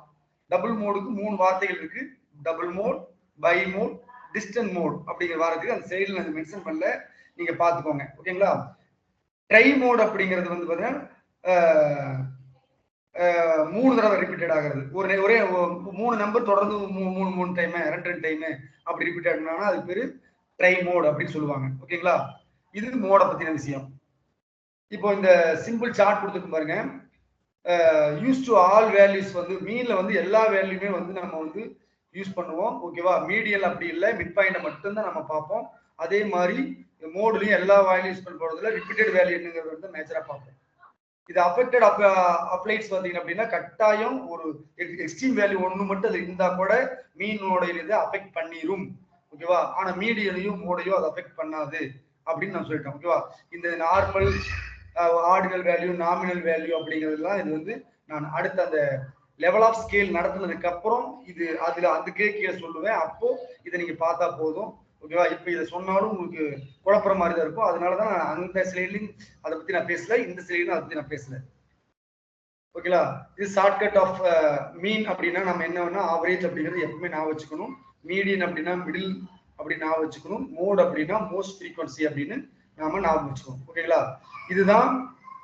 டபுள் மோடுக்கு 3 வார்த்தைகள் இருக்கு. Double mode, bi mode, distant mode அப்படிங்கிற வார்த்தைக்கு அந்த சைடுல நான் மென்ஷன் பண்ணல, நீங்க பாத்துக்கோங்க. ஓகேங்களா, ட்ரை மோட் அப்படிங்கிறது வந்து பாத்தீங்கன்னா 3 தடவை ரிப்பீட்டட் ஆகிறது. ஒரே 3 நம்பர் தொடர்ந்து 3 டைம் 2 டைம் அப்படி ரிப்பீட் ஆகுனா அது பேரு ட்ரை மோட் அப்படின்னு சொல்லுவாங்க. ஓகேங்களா, இது மோட பத்தின விஷயம். இப்போ இந்த சிம்பிள் சார்ட் கொடுத்துருக்கு பாருங்க. யூஸ் டு ஆல் வேல்யூஸ் வந்து மீன்ல வந்து எல்லா வேல்யூமே வந்து நம்ம வந்து யூஸ் பண்ணுவோம். ஓகேவா, மீடியல் அப்படி இல்லை, மிட் பாயிண்ட் மட்டும்தான் நம்ம பார்ப்போம். அதே மாதிரி மோடுலயும் எல்லா வேல்யூ யூஸ் பண்ண போறதுல ரிப்பீட்டட் வேல்யூ என்னங்கிறது வந்து மேஜரா பார்ப்போம். இது அஃபெக்டட் அப்ளைட்ஸ் பாத்தீங்க அப்படின்னா கட்டாயம் ஒரு எக்ஸ்ட்ரீம் வேல்யூ ஒண்ணு மட்டும் அது இருந்தா கூட மீனோட இதை அஃபெக்ட் பண்ணிரும். ஓகேவா, ஆனா மீடியனையும் மோடையும் அது அஃபெக்ட் பண்ணாது அப்படின்னு நான் சொல்லிட்டேன். ஓகேவா, இந்த normal ordinal value, nominal value அப்படிங்கிறதுலாம் இது வந்து நான் அடுத்த அந்த லெவல் ஆஃப் ஸ்கேல் நடத்துனதுக்கு அப்புறம் இது அதுல அதுக்கே கீழே சொல்லுவேன். அப்போ இதை நீங்க பார்த்தா போதும். ஓகேவா, இப்ப இதை சொன்னாலும் உங்களுக்கு குழப்பற மாதிரி தான் இருக்கும். அதனாலதான் நான் அந்த ஸ்லைட்லையும் அதை பத்தி நான் பேசல, இந்த ஸ்லைட்லையும் அதை பத்தி நான் பேசல. ஓகேங்களா, இது ஷார்ட்கட் ஆஃப் மீன் அப்படின்னா நம்ம என்ன வேணா ஆவரேஜ் அப்படிங்கிறது எப்பவுமே நான் வச்சுக்கணும். மீடியன் அப்படின்னா மிடில் அப்படின்னு நான் வச்சுக்கணும். மோட் அப்படின்னா மோஸ்ட் ஃப்ரீக்வன்சி அப்படின்னு நாம ஞாபகம் வச்சுக்கணும். ஓகேங்களா, இதுதான்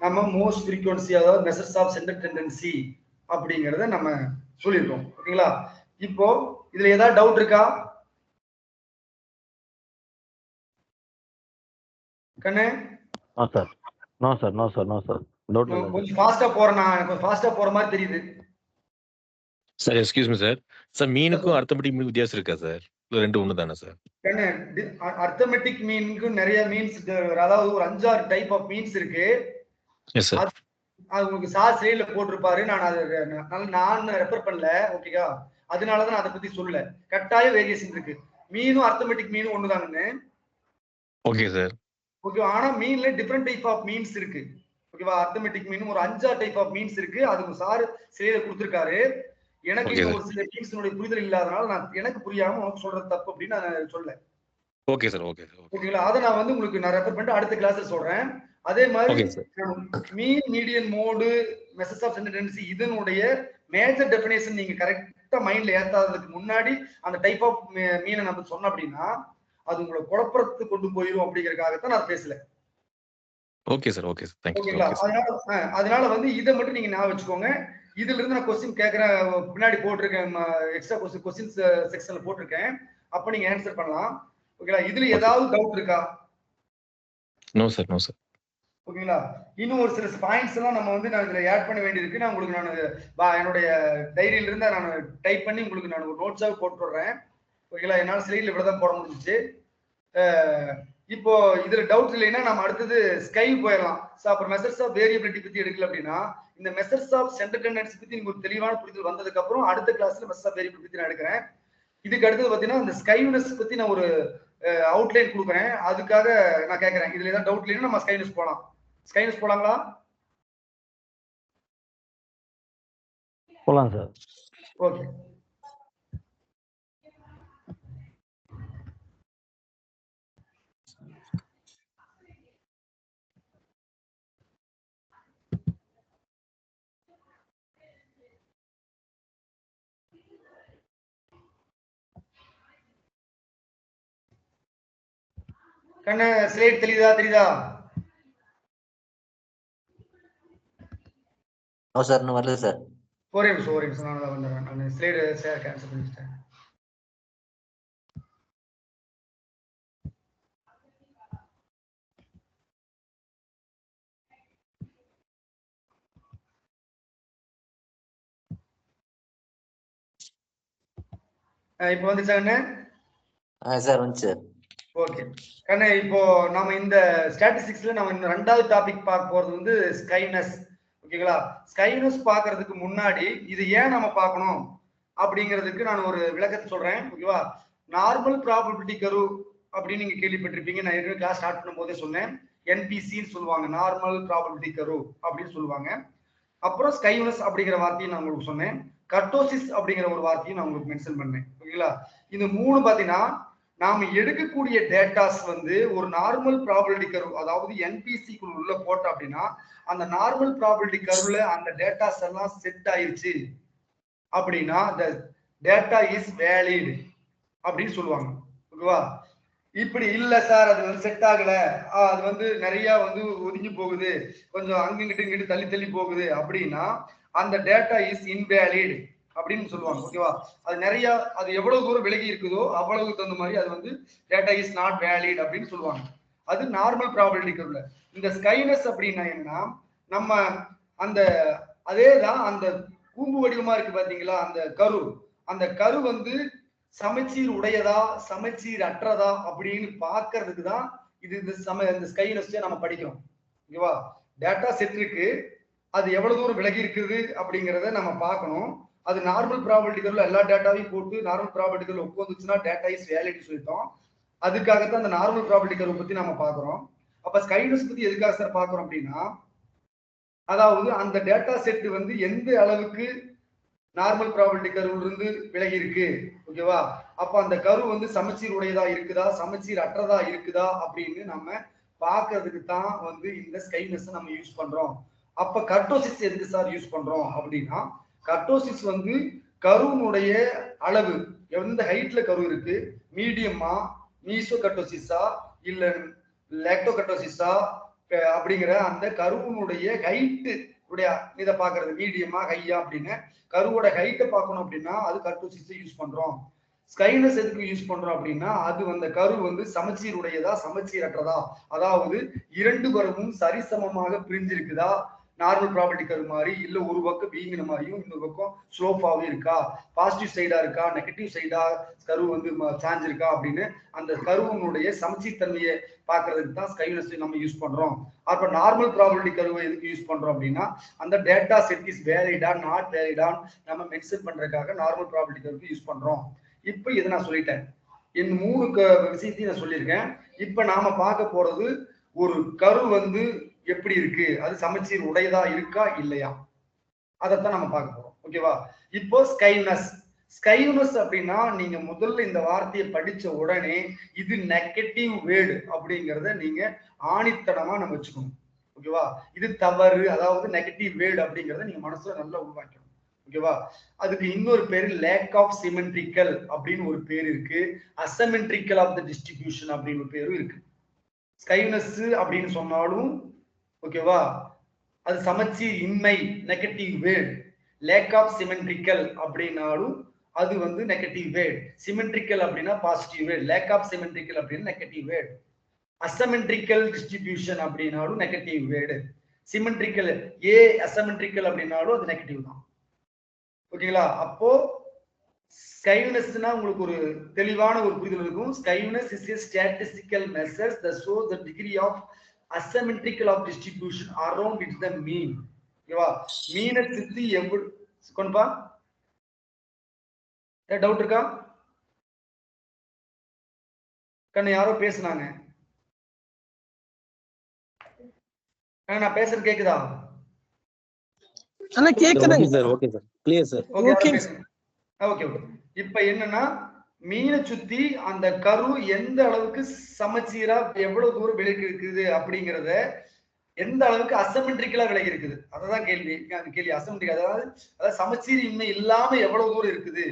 நம்ம மோஸ்ட் ஃப்ரீக்வன்சி, அதாவது மெசர்ஸ் ஆஃப் சென்டர் டெண்டன்சி அப்படிங்கிறத நம்ம சொல்லியிருக்கோம். ஓகேங்களா, இப்போ இதுல ஏதாவது டவுட் இருக்கா கண்ணு? நோ சார் டவுட் இல்ல. கொஞ்சம் ஃபாஸ்டா போறேன், நான் கொஞ்சம் ஃபாஸ்டா போற மாதிரி தெரியுது sir. Excuse me sir. Sir மீனுக்கும் அர்த்தமெட்டிக் வித்தியாசம் இருக்கா சார்? இல்ல ரெண்டு ஒண்ணு தானே சார்? கண்ணு, அர்த்தமெட்டிக் மீனுக்கு நிறைய மீன்ஸ், அதாவது ஒரு 5-6 டைப் ஆஃப் மீன்ஸ் இருக்கு. Yes sir. அது உங்களுக்கு சார் ஸ்லைட்ல போட்டிருப்பாரு. நான் ரெஃபர் பண்ணல. ஓகேவா, அதனாலதான் நான் அதை பத்தி சொல்லல. கட்டாய வேரியேஷன் இருக்கு. மீனும் அர்த்தமெட்டிக் மீனும் ஒண்ணுதாங்கன்னு. Okay sir. ஓகே, ஆனா மீன்ல டிஃபரெண்ட் டைப் ஆஃப் மீன்ஸ் இருக்கு. ஓகேவா, அர்த்தமெட்டிக் மீனும் ஒரு 5-6 டைப் ஆஃப் மீன்ஸ் இருக்கு. அது சார் ஸ்லைட்ல கொடுத்திருக்காரு. எனக்கு ஒரு சில மீன்ஸ்னுடைய புரிதல் இல்லாதனால நான் எனக்கு புரியாம உனக்கு சொல்றது தப்பு அப்படின்னு நான் சொல்ல. Okay sir. ஓகேங்களா, அதை நான் வந்து உங்களுக்கு நான் ரெஃபர் பண்ணிட்டு அடுத்த கிளாஸ்ல சொல்றேன். அதே மாதிரி mean, median, mode, measures of centre tendency இதனுடைய மேஜர் டெஃபினேஷன் நீங்க கரெக்டா மைண்ட்ல ஏத்தாததுக்கு முன்னாடி அந்த டைப் ஆஃப் மீனை நம்ம சொன்னோம் அப்படின்னா அது உங்களை குழப்பறதுக்கு கொண்டு போயிரும் அப்படிங்கறதுக்காகத்தான் நான் பேசல. Okay sir, okay sir. Thank you. ஓகேங்களா? Okay sir. அதனால வந்து இத மட்டும் நீங்க ஞாபகம் வச்சுக்கோங்க. இதுல இருந்து நான் கொஸ்டின் கேட்கிறேன், பின்னாடி போட்டிருக்கேன், எக்ஸ்ட்ரா கொஸ்டின்ஸ் செக்ஷன்ல போட்டிருக்கேன். அப்ப நீங்க ஆன்சர் பண்ணலாம். ஓகேங்களா? இதுல ஏதாவது டவுட் இருக்கா? No sir, no sir. ஓகேங்களா? இன்னும் ஒரு சில பாயிண்ட்ஸ் எல்லாம் நம்ம வந்து நான் இதுல ஆட் பண்ண வேண்டியிருக்கு. நான் உங்களுக்கு என்னுடைய டைரியில இருந்து நான் டைப் பண்ணி உங்களுக்கு நான் ஒரு நோட்ஸாக போட்டு விடுறேன். ஓகேங்களா? என்னால ஸ்லைட்ல இவ்வளவுதான் போட முடிஞ்சிச்சு. இப்போ இதுல டவுட் இல்லைன்னா நம்ம அடுத்தது ஸ்கை போயிடலாம். அப்புறம் மெசர்ஸ் ஆஃப் வேரியபிலிட்டி பத்தி எடுக்கல அப்படின்னா இந்த மெசர்ஸ் ஆஃப் சென்டர் டெண்டன்சி பத்தி நீங்க ஒரு தெளிவான புரிதல் வந்ததுக்கு அப்புறம் அடுத்த கிளாஸ்ல மெசர்ஸ் ஆஃப் வேரியபிலிட்டி பத்தி நான் எடுக்கிறேன். இதுக்கு அடுத்தது பாத்தீங்கன்னா இந்த ஸ்கைனஸ் பத்தி நான் ஒரு அவுட்லைன் கொடுக்குறேன். அதுக்காக நான் கேட்கறேன், இதுல ஏதாவது டவுட் இல்லைன்னா நம்ம ஸ்கைனஸ் போலாம். ஸ்கைனஸ் போலாங்களா? போலாம் சார். ஓகே. கண்ணு ஸ்லைட் தெரியுதா? நோ சார், இன்னும் வரல சார். ஒரே நிமிஷம் நான் வந்துடுறேன். நான் ஸ்லைடு கேன்சல் பண்ணிட்டேன். இப்போ வந்துச்சா கண்ணு? சார் வந்துச்சு சார். ஓகே கண்ணு, இப்போ நாம இந்த ஸ்டாட்டிஸ்டிக்ஸ்ல நம்ம இந்த ரெண்டாவது டாபிக் பார்க்க போறது வந்து ஸ்கைனஸ். ஓகேங்களா? ஸ்கைனஸ் பார்க்கிறதுக்கு முன்னாடி இது ஏன் நம்ம பார்க்கணும் அப்படிங்கிறதுக்கு நான் ஒரு விளக்கத்தை சொல்றேன். ஓகேவா? நார்மல் ப்ராபபிலிட்டி கர்வ் அப்படின்னு நீங்க கேள்விப்பட்டிருப்பீங்க. நான் ஏற்கனவே கிளாஸ் ஸ்டார்ட் பண்ணும் போதே சொன்னேன். என்பிசின்னு சொல்லுவாங்க, நார்மல் ப்ராபபிலிட்டி கர்வ் அப்படின்னு சொல்லுவாங்க. அப்புறம் ஸ்கைனஸ் அப்படிங்கிற வார்த்தையை நான் உங்களுக்கு சொன்னேன். கர்டோசிஸ் அப்படிங்கிற ஒரு வார்த்தையும் நான் உங்களுக்கு மென்ஷன் பண்ணேன். ஓகேங்களா? இந்த மூணு பாத்தீங்கன்னா நாம எடுக்கக்கூடிய டேட்டாஸ் வந்து ஒரு நார்மல் ப்ராபபிலிட்டி கர்வ், அதாவது என்பிசிக்குள்ள உள்ள போட்டோம் அப்படின்னா அந்த நார்மல் ப்ராபபிலிட்டி கர்வ்ல அந்த டேட்டாஸ் எல்லாம் செட் ஆயிருச்சு அப்படின்னா the data is valid அப்படின்னு சொல்லுவாங்க. ஓகேவா? இப்படி இல்ல சார், அது வந்து செட் ஆகல, அது வந்து நிறைய வந்து ஒதுங்கி போகுது, கொஞ்சம் அங்கிட்டு இங்கிட்டு தள்ளி போகுது அப்படின்னா அந்த டேட்டா இஸ் இன்வேலிட் அப்படின்னு சொல்லுவாங்க. ஓகேவா? அது நிறைய, அது எவ்வளவு தூரம் விலகி இருக்குதோ அவ்வளவு தகுந்த மாதிரி அது வந்து டேட்டா இஸ் நாட் வேலிட் அப்படின்னு சொல்லுவாங்க. அது நார்மல் ப்ராபபிலிட்டி கர்வ்ல. இந்த ஸ்கைனஸ் அப்படின்னா என்னன்னா நம்ம அந்த அதேதான் அந்த கூம்பு வடிவமா இருக்கு பாத்தீங்களா அந்த கரு, அந்த கரு வந்து சமச்சீர் உடையதா சமச்சீர் அற்றதா அப்படின்னு பாக்குறதுக்கு தான் இது இந்த ஸ்கைனஸ் நம்ம படிக்கிறோம். ஓகேவா? டேட்டா செட் இருக்கு, அது எவ்வளவு தூரம் விலகி இருக்குது அப்படிங்கறத நம்ம பார்க்கணும். அது நார்மல் ப்ராபபிலிட்டி கர்வ்ல எல்லா டேட்டாவையும் போட்டு நார்மல் ப்ராபபிலிட்டி கர்வ் ஒப்புந்துச்சுன்னா டேட்டா இஸ் வேலிட் சொல்லிட்டோம். அதுக்காகத்தான் அந்த நார்மல் ப்ராபபிலிட்டி கர்வ் பத்தி நம்ம பாக்குறோம். அப்ப ஸ்கைனஸ் பத்தி எதுக்காக சார் பாக்குறோம் அப்படின்னா, அதாவது அந்த டேட்டா செட் வந்து எந்த அளவுக்கு நார்மல் ப்ராபபிலிட்டி கர்வ்ல இருந்து விலகி இருக்கு. ஓகேவா? அப்ப அந்த கர்வ் வந்து சமச்சீர் உடையதா இருக்குதா சமச்சீர் அற்றதா இருக்குதா அப்படின்னு நம்ம பாக்குறதுக்கு தான் வந்து இந்த ஸ்கைனஸ் நம்ம யூஸ் பண்றோம். அப்ப கர்டோசிஸ் எதுக்கு சார் யூஸ் பண்றோம் அப்படின்னா, கர்டோசிஸ் வந்து கருவுனுடைய அளவு, எந்த ஹைட்ல கரு இருக்கு, மீடியமா, மீசோ கர்டோசிஸா இல்ல லாக்டோ கர்டோசிஸா அப்படிங்கிற அந்த கருவுனுடைய ஹைட் உடைய இதை பாக்குறது, மீடியமா ஹையா அப்படின்னு கருவோட ஹைட்டை பார்க்கணும் அப்படின்னா அது கர்டோசிஸ் யூஸ் பண்றோம். ஸ்கைனஸ் எதுக்கு யூஸ் பண்றோம் அப்படின்னா அது அந்த கரு வந்து சமச்சீர் உடையதா சமச்சீரற்றதா, அதாவது இரண்டு கருவும் சரிசமமாக பிரிஞ்சிருக்குதா, நார்மல் ப்ராபபிலிட்டி கர்வ் மாதிரி இல்ல ஒரு பக்கம் வீங்கின மாதிரியும் இன்னொரு பக்கம் ஸ்லோப்பாவே இருக்கா, பாசிட்டிவ் சைடா இருக்கா நெகட்டிவ் சைடா கருவு வந்து சாஞ்சிருக்கா அப்படின்னு அந்த கருவினுடைய சமச்சீர் தன்மையை பாக்குறதுக்கு தான் ஸ்கைனஸ் நம்ம யூஸ் பண்றோம். அப்ப நார்மல் ப்ராபபிலிட்டி கர்வ் எதுக்கு யூஸ் பண்றோம் அப்படின்னா அந்த டேட்டா செட் இஸ் வேலிடா நாட் வேலிடா நம்ம மென்ஷன் பண்றதுக்காக நார்மல் ப்ராபபிலிட்டி கர்வ் யூஸ் பண்றோம். இப்ப இதை நான் சொல்லிட்டேன், இந்த மூணு விஷயத்தையும் நான் சொல்லியிருக்கேன். இப்ப நாம பார்க்க போறது ஒரு கரு வந்து எப்படி இருக்கு, அது சமச்சீர் உடையதா இருக்கா இல்லையா, அதைத்தான் நம்ம பார்க்க போறோம். ஓகேவா? இப்போ ஸ்கைனஸ். ஸ்கைனஸ் அப்படின்னா நீங்க முதல்ல இந்த வார்த்தையை படிச்ச உடனே இது நெகட்டிவ் வேர்டு அப்படிங்கிறத நீங்க ஆணித்தனமா நம்ம வச்சுக்கணும். ஓகேவா? இது தவறு, அதாவது நெகட்டிவ் வேர்டு அப்படிங்கிறத நீங்க மனசுல நல்லா உருவாக்கணும். ஓகேவா? அதுக்கு இன்னொரு பேரு லேக் ஆஃப் சிமெட்ரிக்கல் அப்படின்னு ஒரு பேர் இருக்கு, அசமெட்ரிக்கல் ஆஃப் த டிஸ்ட்ரிபியூஷன் அப்படின்னு ஒரு பேரும் இருக்கு. ஸ்கைனஸ் அப்படின்னு சொன்னாலும் ஓகேவா? அது சமச்சீர் இன்மை negative word. Lack of symmetrical அப்படின்னாலும் அது வந்து நெகட்டிவ் வேர்ட். சிமெட்ரிக்கல் அப்படின்னா positive word. Lack of symmetrical அப்படின்னா நெகட்டிவ் வேர்ட். அசமெட்ரிக்கல் டிஸ்ட்ரிபியூஷன் அப்படின்னாலும் negative word. Symmetrical a asymmetrical அப்படின்னாலும் அது நெகட்டிவ் தான். ஓகேங்களா? அப்போ ஸ்கைவ்னஸ்னா உங்களுக்கு ஒரு தெளிவான ஒரு புரிதல் இருக்கும். ஸ்கைவ்னஸ் is a statistical measures that shows the degree of asymmetrical of distribution around its the mean. ஓகேவா? மீனை சுத்தி எவ்வளவு கொண்டுப்பா டவுட் இருக்கா? கண்ணு யாரோ பேசுனாங்க. நான் பேசுறது கேக்குதா? ஆனா கேக்குதுங்க sir. Okay sir. Clear sir. Okay. Okay. இப்ப என்னன்னா மீனை சுத்தி அந்த கரு எந்த அளவுக்கு சமச்சீரா எவ்வளவு தூரம் விலகி இருக்குது அப்படிங்கறத, எந்த அளவுக்கு அசமெட்ரிக்கலா விலகி இருக்குது, அததான் கேள்வி. அசமெட்ரிக் அதாவது சமச்சீர் இன்மை இல்லாம எவ்வளவு தூரம் இருக்குது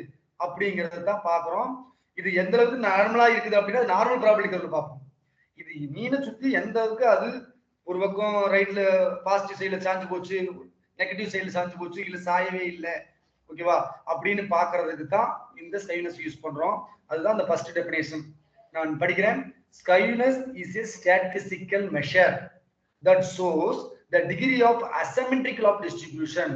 அப்படிங்கறத தான் பாக்குறோம். இது எந்த அளவுக்கு நார்மலா இருக்குது அப்படின்னா நார்மல் ப்ராபபிலிட்டி கர்வ்ல பார்ப்போம். இது மீனை சுத்தி எந்த அளவுக்கு அது ஒரு பக்கம் ரைட்ல பாசிட்டிவ் சைடுல சாஞ்சு போச்சு, நெகட்டிவ் சைடுல சாஞ்சு போச்சு, இல்ல சாயவே இல்லை, ஓகேவா, அப்படின்னு பாக்குறதுக்கு தான் இந்த ஸ்கைவ்னஸ் யூஸ் பண்றோம். அதுதான் இந்த ஃபர்ஸ்ட் டெஃபினேஷன் நான் படிக்கிறேன். ஸ்கைவ்னஸ் is a statistical measure that shows the degree of asymmetrical of distribution.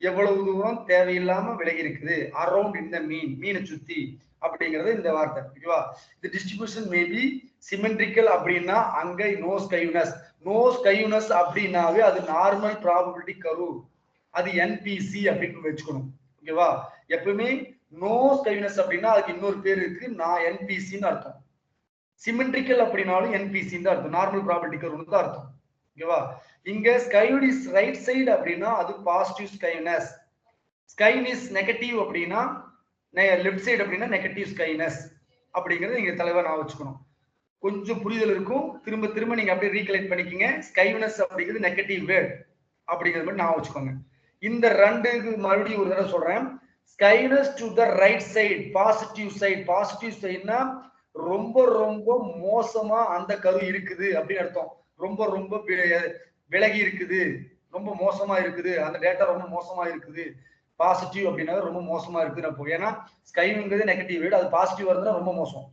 எவ்வளவு தூரம் தேவையில்லாம விலகி இருக்குது அரௌண்ட் இந்த மீனை சுத்தி அப்படிங்கிறது இந்த வார்த்தை. ஓகேவா? இந்த டிஸ்ட்ரிபியூஷன் மேபி சிமெட்ரிக்கல் அப்படின்னா அங்க நோ ஸ்கைவ்னஸ் அப்படின்னாவே அது நார்மல் ப்ராபபிலிட்டி கர்வ், அது என்பிசி அப்படின்னு வச்சுக்கணும். ஓகேவா? எப்பவுமே நோ ஸ்கைவ்னஸ் அப்படின்னா அதுக்கு இன்னொரு பேர் இருக்கு, நான் என்பிசின்னு அர்த்தம். சிமெட்ரிக்கல் அப்படின்னாலும் என்பிசின்னு தான் அர்த்தம், நார்மல் ப்ராபபிலிட்டி கர்வ்னு தான் அர்த்தம். ஓகேவா? இங்க ஸ்கைவ்ட் இஸ் ரைட் சைடு அப்படின்னா அது பாசிட்டிவ் ஸ்கைவ்னஸ். ஸ்கைன் இஸ் நெகட்டிவ் அப்படின்னா லெஃப்ட் சைடு அப்படின்னா நெகட்டிவ் ஸ்கைனஸ் அப்படிங்கறது நீங்க தலைவா நான் வச்சுக்கணும். கொஞ்சம் புரிதல் இருக்கும். திரும்ப திரும்ப நீங்க அப்படியே ரீகலெக்ட் பண்ணிக்கங்க. ஸ்கைவ்னஸ் அப்படிங்கிறது நெகட்டிவ் வேர்ட் அப்படிங்கிறது மட்டும் நான் வச்சுக்கோங்க. இந்த ரெண்டுக்கு மறுபடியும் ஒரு தடவை சொல்றேன். Skewness to the right side, positive side. Positive சைடுனா ரொம்ப ரொம்ப மோசமா அந்த கரு இருக்குது அப்படின்னு அர்த்தம். ரொம்ப ரொம்ப விலகி இருக்குது, ரொம்ப மோசமா இருக்குது, அந்த டேட்டா ரொம்ப மோசமா இருக்குது. பாசிட்டிவ் அப்படின்னா ரொம்ப மோசமா இருக்குது. ஏன்னா ஸ்கைங்கிறது நெகட்டிவ் வேர்டு, அது பாசிட்டிவா இருந்தா ரொம்ப மோசம்.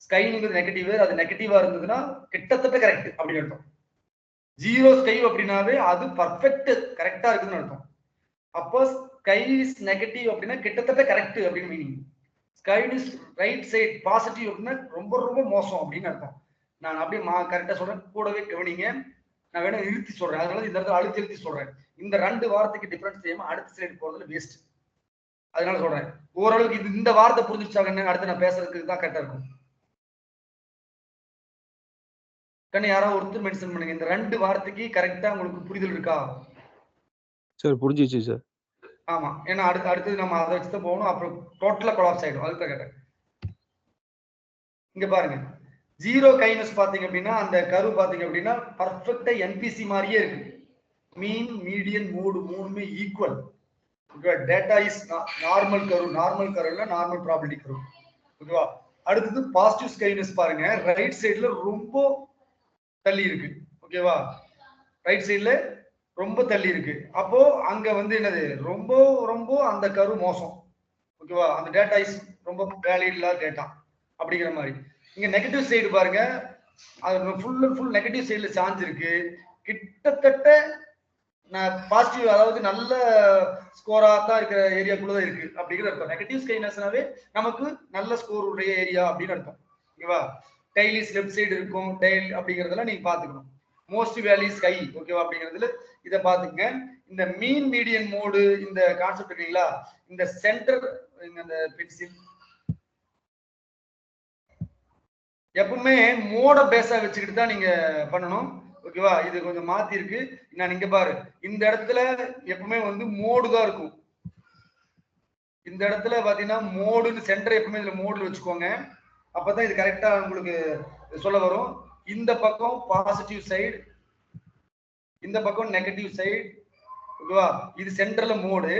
ஸ்கைங்கிறது நெகட்டிவ் வேர்டு, அது நெகட்டிவா இருந்ததுன்னா கிட்டத்தட்ட கரெக்ட் அப்படின்னு அர்த்தம். ஜீரோ ஸ்கைவ் அப்படின்னாவே அது பர்ஃபெக்ட் கரெக்டா இருக்குன்னு அர்த்தம். அப்போ ஸ்கை இஸ் நெகட்டிவ் அப்படின்னா கிட்டத்தட்ட கரெக்ட் அப்படின்னு meaning. Skew is right side positive அப்படின்னா ரொம்ப ரொம்ப மோசம் அப்படின்னு அர்த்தம். நான் அப்படியே கரெக்டா சொல்றேன், கூடவே கவனிங்க. நான் வேணா இழுத்தி சொல்றேன், அதனால இந்த இடத்துல அழுத்தி எழுத்தி சொல்றேன். இந்த ரெண்டு வார்த்தைக்கு டிஃபரன்ஸ் தெரியாம அடுத்த ஸ்லைடு போறதுல வேஸ்ட், அதனால சொல்றேன். ஓரளவுக்கு இது இந்த வார்த்தை புரிஞ்சுச்சாங்கன்னு அடுத்து நான் பேசுறதுக்கு தான் கரெக்டா இருக்கும். கண்ணு யாராவது ஒருத்தர் மென்ஷன் பண்ணுங்க, இந்த ரெண்டு வார்த்தைக்கு கரெக்டா உங்களுக்கு புரிதல் இருக்கா? சார் புரிஞ்சிச்சு சார். ஆமா, ஏன்னா அடுத்தது நம்ம அதை வச்சுதான் போகணும், அப்புறம் டோட்டலா கொலாப்ஸ் ஆயிடும். அதுதான் கேட்டேன். இங்க பாருங்க, ஜீரோ கைனஸ் பாத்தீங்க அப்படின்னா அந்த கர்வ் பாத்தீங்க அப்படின்னா பர்ஃபெக்டா என்பிசி மாதிரியே இருக்கு. மீன் மீடியன் மோடு மூணுமே equal. Data is normal curve. Normal கர்வ்ல நார்மல் ப்ராபபிலிட்டி கர்வ். ஓகேவா? அடுத்தது பாசிட்டிவ் ஸ்கைனஸ் பாருங்க, ரைட் சைடுல ரொம்ப தள்ளி இருக்கு. ஓகேவா? ரைட் சைடுல ரொம்ப தள்ளி இருக்கு. அப்போ அங்க வந்து என்னது, ரொம்ப ரொம்ப அந்த கர்வ் மோசம். ஓகேவா? அந்த டேட்டா இஸ் ரொம்ப வேலிட் இல்லாத டேட்டா அப்படிங்கிற மாதிரி. இங்க நெகட்டிவ் சைடு பாருங்க, அது ஃபுல் நெகட்டிவ் சைடுல சாஞ்சிருக்கு. கிட்டத்தட்ட பாசிட்டிவ், அதாவது நல்ல ஸ்கோரா தான் இருக்கிற ஏரியாக்குள்ளதான் இருக்கு அப்படிங்கிற அர்த்தம். நெகட்டிவ் ஸ்கைனஸ்னாவே நமக்கு நல்ல ஸ்கோர் உடைய ஏரியா அப்படின்னு அர்த்தம். ஓகேவா? டைல் இஸ் லெஃப்ட் சைடு இருக்கும், டைல் அப்படிங்கறதெல்லாம் நீங்க பாத்துக்கணும். மோஸ்ட் வேல்யூ ஸ்கை, ஓகேவா, அப்படிங்கிறதுல இதை பாத்துக்கங்க. இந்த மீன் மீடியன் மோடு இந்த கான்செப்ட் இருக்கீங்களா, இந்த சென்டர் இந்த பென்சில் எப்பவுமே மோட பேஸா வச்சுக்கிட்டு தான் நீங்க பண்ணணும். ஓகேவா? இது கொஞ்சம் மாத்தி இருக்கு. நான் இங்க பாரு, இந்த இடத்துல எப்பவுமே வந்து மோடு தான் இருக்கும். இந்த இடத்துல பாத்தீங்கன்னா மோடுன்னு சென்டர் எப்பவுமே இதுல மோடுல வச்சுக்கோங்க. அப்பதான் இது கரெக்டா உங்களுக்கு சொல்ல வரும். இந்த பக்கம் பாசிட்டிவ் சைடு, இந்த பக்கம் நெகட்டிவ் சைடு. ஓகேவா? இது சென்டர்ல மோடு.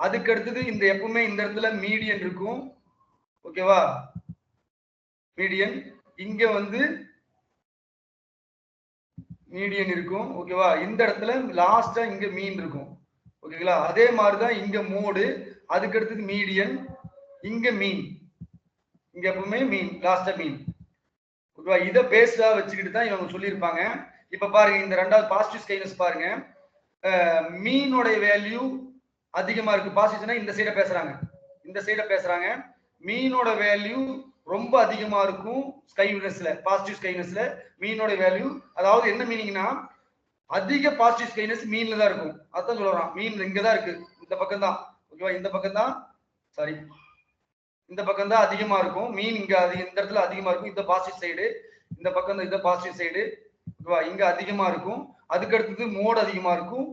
அதுக்கு அடுத்தது இந்த எப்பவுமே இந்த இடத்துல மீடியன் இருக்கும். ஓகேவா? மீடியன். இங்க வந்து மீடியன் இருக்கும். ஓகேவா? இந்த இடத்துல லாஸ்டா இங்க மீன் இருக்கும். ஓகேங்களா? அதே மாதிரிதான் இங்க மோடு, அதுக்கு அடுத்தது மீடியன், இங்க மீன், இங்க எப்பவுமே மீன், லாஸ்டா மீன். ஓகேவா? இதை பேஸ்டா வச்சுக்கிட்டு தான் இவங்க சொல்லியிருப்பாங்க. இப்ப பாருங்க, இந்த ரெண்டாவது பாசிட்டிவ் ஸ்கைனஸ் பாருங்க. மீனோட வேல்யூ அதிகமா இருக்கு. பாசிட்டிவ்னா இந்த சைட பேசுறாங்க, இந்த சைட பேசுறாங்க. மீனோட வேல்யூ ரொம்ப அதிகமா இருக்கும் ஸ்கைனஸ்ல, பாசிட்டிவ் ஸ்கைனஸ்ல மீனோட வேல்யூ. அதாவது என்ன மீனிங்னா, அதிக பாசிட்டிவ் ஸ்கைனஸ் மீன்ல தான் இருக்கும். அதான் சொல்றான், மீன் இங்கதான் இருக்கு, இந்த பக்கம் தான். ஓகேவா? இந்த பக்கம் தான், சாரி, இந்த பக்கம் தான் அதிகமா இருக்கும் மீன். இங்க இந்த இடத்துல அதிகமா இருக்கும், இந்த பாசிட்டிவ் சைடு. இந்த பக்கம் தான், இந்த பாசிட்டிவ் சைடு. ஓகேவா? இங்க அதிகமா இருக்கும். அதுக்கு அடுத்தது மோடு அதிகமா இருக்கும்.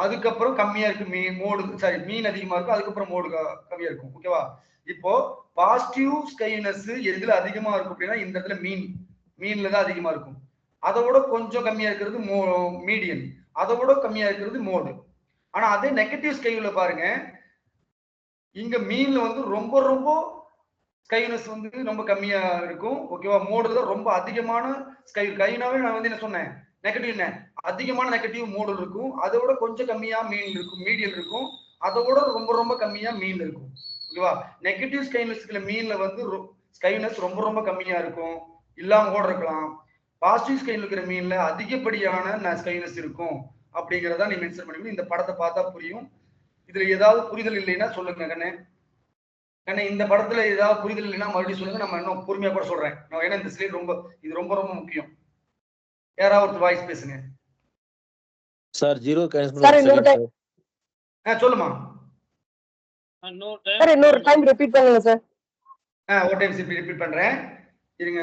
அதுக்கப்புறம் கம்மியா இருக்கு மீன், மோடு, சாரி, மீன் அதிகமா இருக்கும். அதுக்கப்புறம் மோடு கம்மியா இருக்கும். ஓகேவா? இப்போ பாசிட்டிவ் ஸ்கைனஸ் எதுல அதிகமா இருக்கும் அப்படின்னா, இந்த இடத்துல மீன்ல தான் அதிகமா இருக்கும். அதை விட கொஞ்சம் கம்மியா இருக்கிறது மீடியன், அதை விட கம்மியா இருக்கிறது மோடு. ஆனா அதே நெகட்டிவ் ஸ்கைல பாருங்க, இங்க மீன்ல வந்து ரொம்ப ரொம்ப ஸ்கைனஸ் வந்து ரொம்ப கம்மியா இருக்கும். ஓகேவா? மோடுல தான் ரொம்ப அதிகமான கைனாவே நான் வந்து என்ன சொன்னேன், நெகட்டிவ் என்ன அதிகமான நெகட்டிவ் மோடு இருக்கும். அதை விட கொஞ்சம் கம்மியா மீன் இருக்கும், மீடியம் இருக்கும். அதை விட ரொம்ப ரொம்ப கம்மியா மீன் இருக்கும். ஓகேவா? நெகட்டிவ் ஸ்கைனஸ்ல மீன்ல வந்து ஸ்கைனஸ் ரொம்ப ரொம்ப கம்மியா இருக்கும், இல்லாம கூட இருக்கலாம். பாசிட்டிவ் ஸ்கைன்ல இருக்கிற மீன்ல அதிகப்படியான ஸ்கைனஸ் இருக்கும் அப்படிங்கிறத நீ மென்ஷன் பண்ணி இந்த படத்தை பார்த்தா புரியும். இதுல ஏதாவது புரிதல் இல்லைன்னா சொல்லுங்க கண்ணே. கண்ணே, இந்த படத்துல ஏதாவது புரிதல் இல்லைன்னா மறுபடியும் சொல்லுங்க, நம்ம இன்னும் பொறுமையா கூட சொல்றேன். ஏன்னா இந்த ஸ்லைட் ரொம்ப, இது ரொம்ப ரொம்ப முக்கியம். யாராவது ஒரு வாய்ஸ் பேசுங்க சார். ஜீரோ சார் இன்னொரு டைம், சொல்லுமா. சார் இன்னொரு டைம் ரிப்பீட் பண்ணுங்க சார். ஒரு டைம் ரிப்பீட் பண்றேன், இருங்க.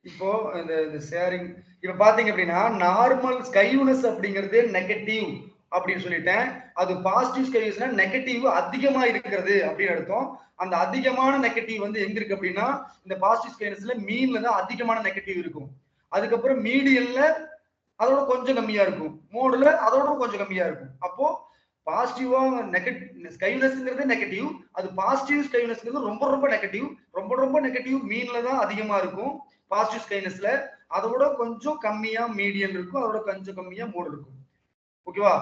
இப்போ இந்த ஷேரிங் இப்ப பாத்தீங்க அப்படின்னா, நார்மல் ஸ்கைனஸ் அப்படிங்கிறது நெகட்டிவ் அப்படின்னு சொல்லிட்டேன். அது பாசிட்டிவ் ஸ்கைனஸ்னா நெகட்டிவ் அதிகமா இருக்கிறது அப்படின்னு அர்த்தம். அந்த அதிகமான நெகட்டிவ் வந்து எங்க இருக்கு அப்படின்னா, இந்த பாசிட்டிவ் ஸ்கைனஸ்ல மீன்ல தான் அதிகமான நெகட்டிவ் இருக்கும். அதுக்கப்புறம் மீடியன்ல அதோட கொஞ்சம் கம்மியா இருக்கும், மோடுல அதோட கொஞ்சம் கம்மியா இருக்கும். அப்போ பாசிட்டிவா ஸ்கைனஸ்ங்கிறது நெகட்டிவ், அது பாசிட்டிவ் ஸ்கைனஸ்ங்கிறது ரொம்ப ரொம்ப நெகட்டிவ். ரொம்ப ரொம்ப நெகட்டிவ் மீன்ல தான் அதிகமா இருக்கும் பாசிட்டிவ் ஸ்கைனஸ்ல, அதோட கொஞ்சம் கம்மியா மீடியம் இருக்கும், அதோட கொஞ்சம் கம்மியா மோடு இருக்கும். ஓகேவா?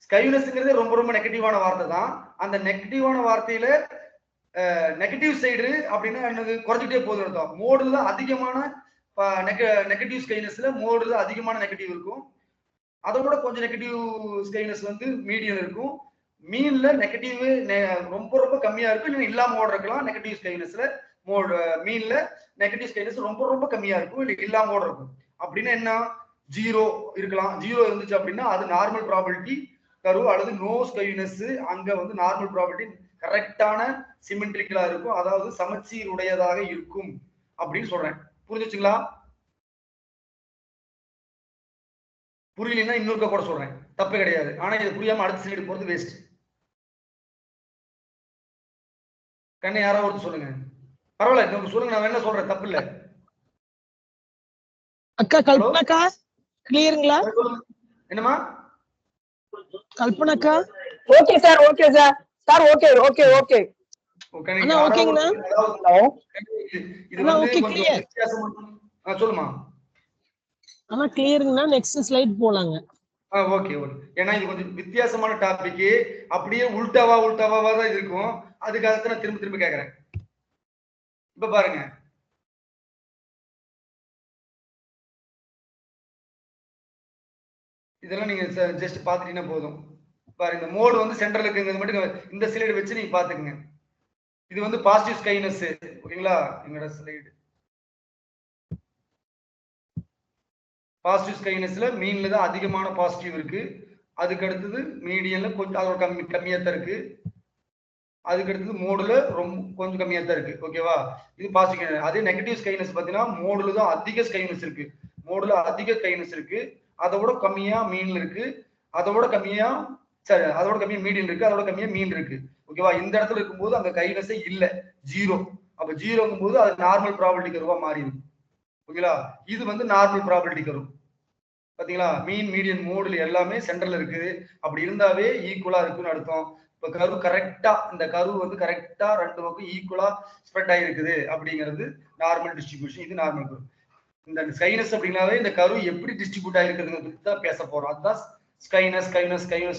ஸ்கைனஸ்ங்கிறது ரொம்ப ரொம்ப நெகட்டிவான வார்த்தை தான். அந்த நெகட்டிவான வார்த்தையில நெகட்டிவ் சைடு அப்படின்னா என்னது, குறைஞ்சிட்டே போகுது அர்த்தம். மோடுல அதிகமான நெகட்டிவ் ஸ்கைனஸ்ல மோடுல அதிகமான நெகட்டிவ் இருக்கும், அதோட கொஞ்சம் நெகட்டிவ் ஸ்கைனஸ் வந்து மீடியம் இருக்கும். மீன்ல நெகட்டிவ் ரொம்ப ரொம்ப கம்மியா இருக்கும், இல்ல இல்லாம ஓட இருக்கலாம். நெகட்டிவ் ஸ்கைனஸ்ல மோடு மீன்ல நெகட்டிவ் ஸ்கைனஸ் ரொம்ப ரொம்ப கம்மியா இருக்கும், இல்ல இல்லாம ஓட இருக்கும். அப்படின்னா என்ன, ஜீரோ இருக்கலாம். ஜீரோ இருந்துச்சு அப்படின்னா அது நார்மல் ப்ராபபிலிட்டி கர்வ், அல்லது நோ ஸ்கைனஸ், அங்க வந்து நார்மல் ப்ராபபிலிட்டி கரெக்டான சிமெட்ரிக்கலா இருக்கும், அதாவது சமச்சீர் உடையதாக இருக்கும் அப்படின்னு சொல்றேன். புரிஞ்சுச்சுங்களா? புரியலன்னா இன்னொருக்க கூட சொல்றேன், தப்பு கிடையாது. ஆனா இது புரியாம அடுத்த ஸ்லைடு போறது வேஸ்ட். கண்ணை யாராவது ஒருத்தர் சொல்லுங்க, பரவாயில்ல, இன்னொரு சொல்லுங்க, நான் என்ன சொல்றேன், தப்பு இல்ல. அக்கா கல்பனாக்கா கிளியருங்களா? என்னமா கல்பனாக்கா? Okay sir, okay sir, sir okay okay okay. அண்ணா ஓகேங்கண்ணா. இது வந்து கொஞ்சம் வித்தியாசமா சொல்லுமா. அண்ணா கிளியருங்கண்ணா, நெக்ஸ்ட் ஸ்லைட் போலாங்க. Okay okay. ஏன்னா இது கொஞ்சம் வித்தியாசமான டாபிக், அப்படியே உல்டாவா தான் இருக்கும். அதுக்காக நான் திரும்ப திரும்ப கேக்குறேன். இப்ப பாருங்க, இதெல்லாம் நீங்க ஜஸ்ட் பாத்துட்டீங்கன்னா போதும். பாருங்க, இந்த மோடு வந்து சென்டர்ல இருக்குங்கிறது மட்டும் இந்த ஸ்லைடு வச்சு நீங்க பாத்துக்கங்க. இது வந்து பாசிட்டிவ் ஸ்கைனஸ். ஓகேங்களா? எங்கட ஸ்லைடு பாசிட்டிவ் ஸ்கைனஸ்ல மீன்ல தான் அதிகமான பாசிட்டிவ் இருக்கு. அதுக்கு அடுத்தது மீடியன்ல கொஞ்சம் அதோட கம்மியா தான் இருக்கு. அதுக்கு அடுத்தது மோடுல ரொம்ப கொஞ்சம் கம்மியா தான் இருக்கு. ஓகேவா? இது பாசிட்டிவ். அதே நெகட்டிவ் ஸ்கைனஸ் பாத்தீங்கன்னா மோடுல தான் அதிக ஸ்கைனஸ் இருக்கு, மோடுல அதிக ஸ்கைனஸ் இருக்கு, அதோட கம்மியா மீன்ல இருக்கு, அதோட கம்மியா சரி அதோட கம்மியா மீடியம் இருக்கு, அதோட கம்மியா மீன் இருக்கு. ஓகேவா? இந்த இடத்துல இருக்கும்போது அங்க கைனஸே இல்ல, ஜீரோ. அப்ப ஜீரோங்கும் போது அது நார்மல் ப்ராபபிலிட்டி கர்வா மாறிடும். ஓகேங்களா? இது வந்து நார்மல் ப்ராபபிலிட்டி கர்வ். பாத்தீங்களா? மீன் மீடியன் மோடுல எல்லாமே சென்டர்ல இருக்குது. அப்படி இருந்தாவே ஈக்குவலா இருக்குன்னு அர்த்தம். இப்ப கர்வ் கரெக்டா, இந்த கர்வ் வந்து கரெக்டா ரெண்டு பக்கம் ஈக்குவலா ஸ்ப்ரெட் ஆகிருக்குது அப்படிங்கிறது நார்மல் டிஸ்ட்ரிபியூஷன். இது நார்மல் கர்வ். இந்த ஸ்கைனஸ் அப்படிங்களாவே இந்த கரு எப்படி டிஸ்ட்ரிபியூட் ஆயிருக்குதுங்கிறது தான் பேச போறோம். அதுதான் ஸ்கைனஸ்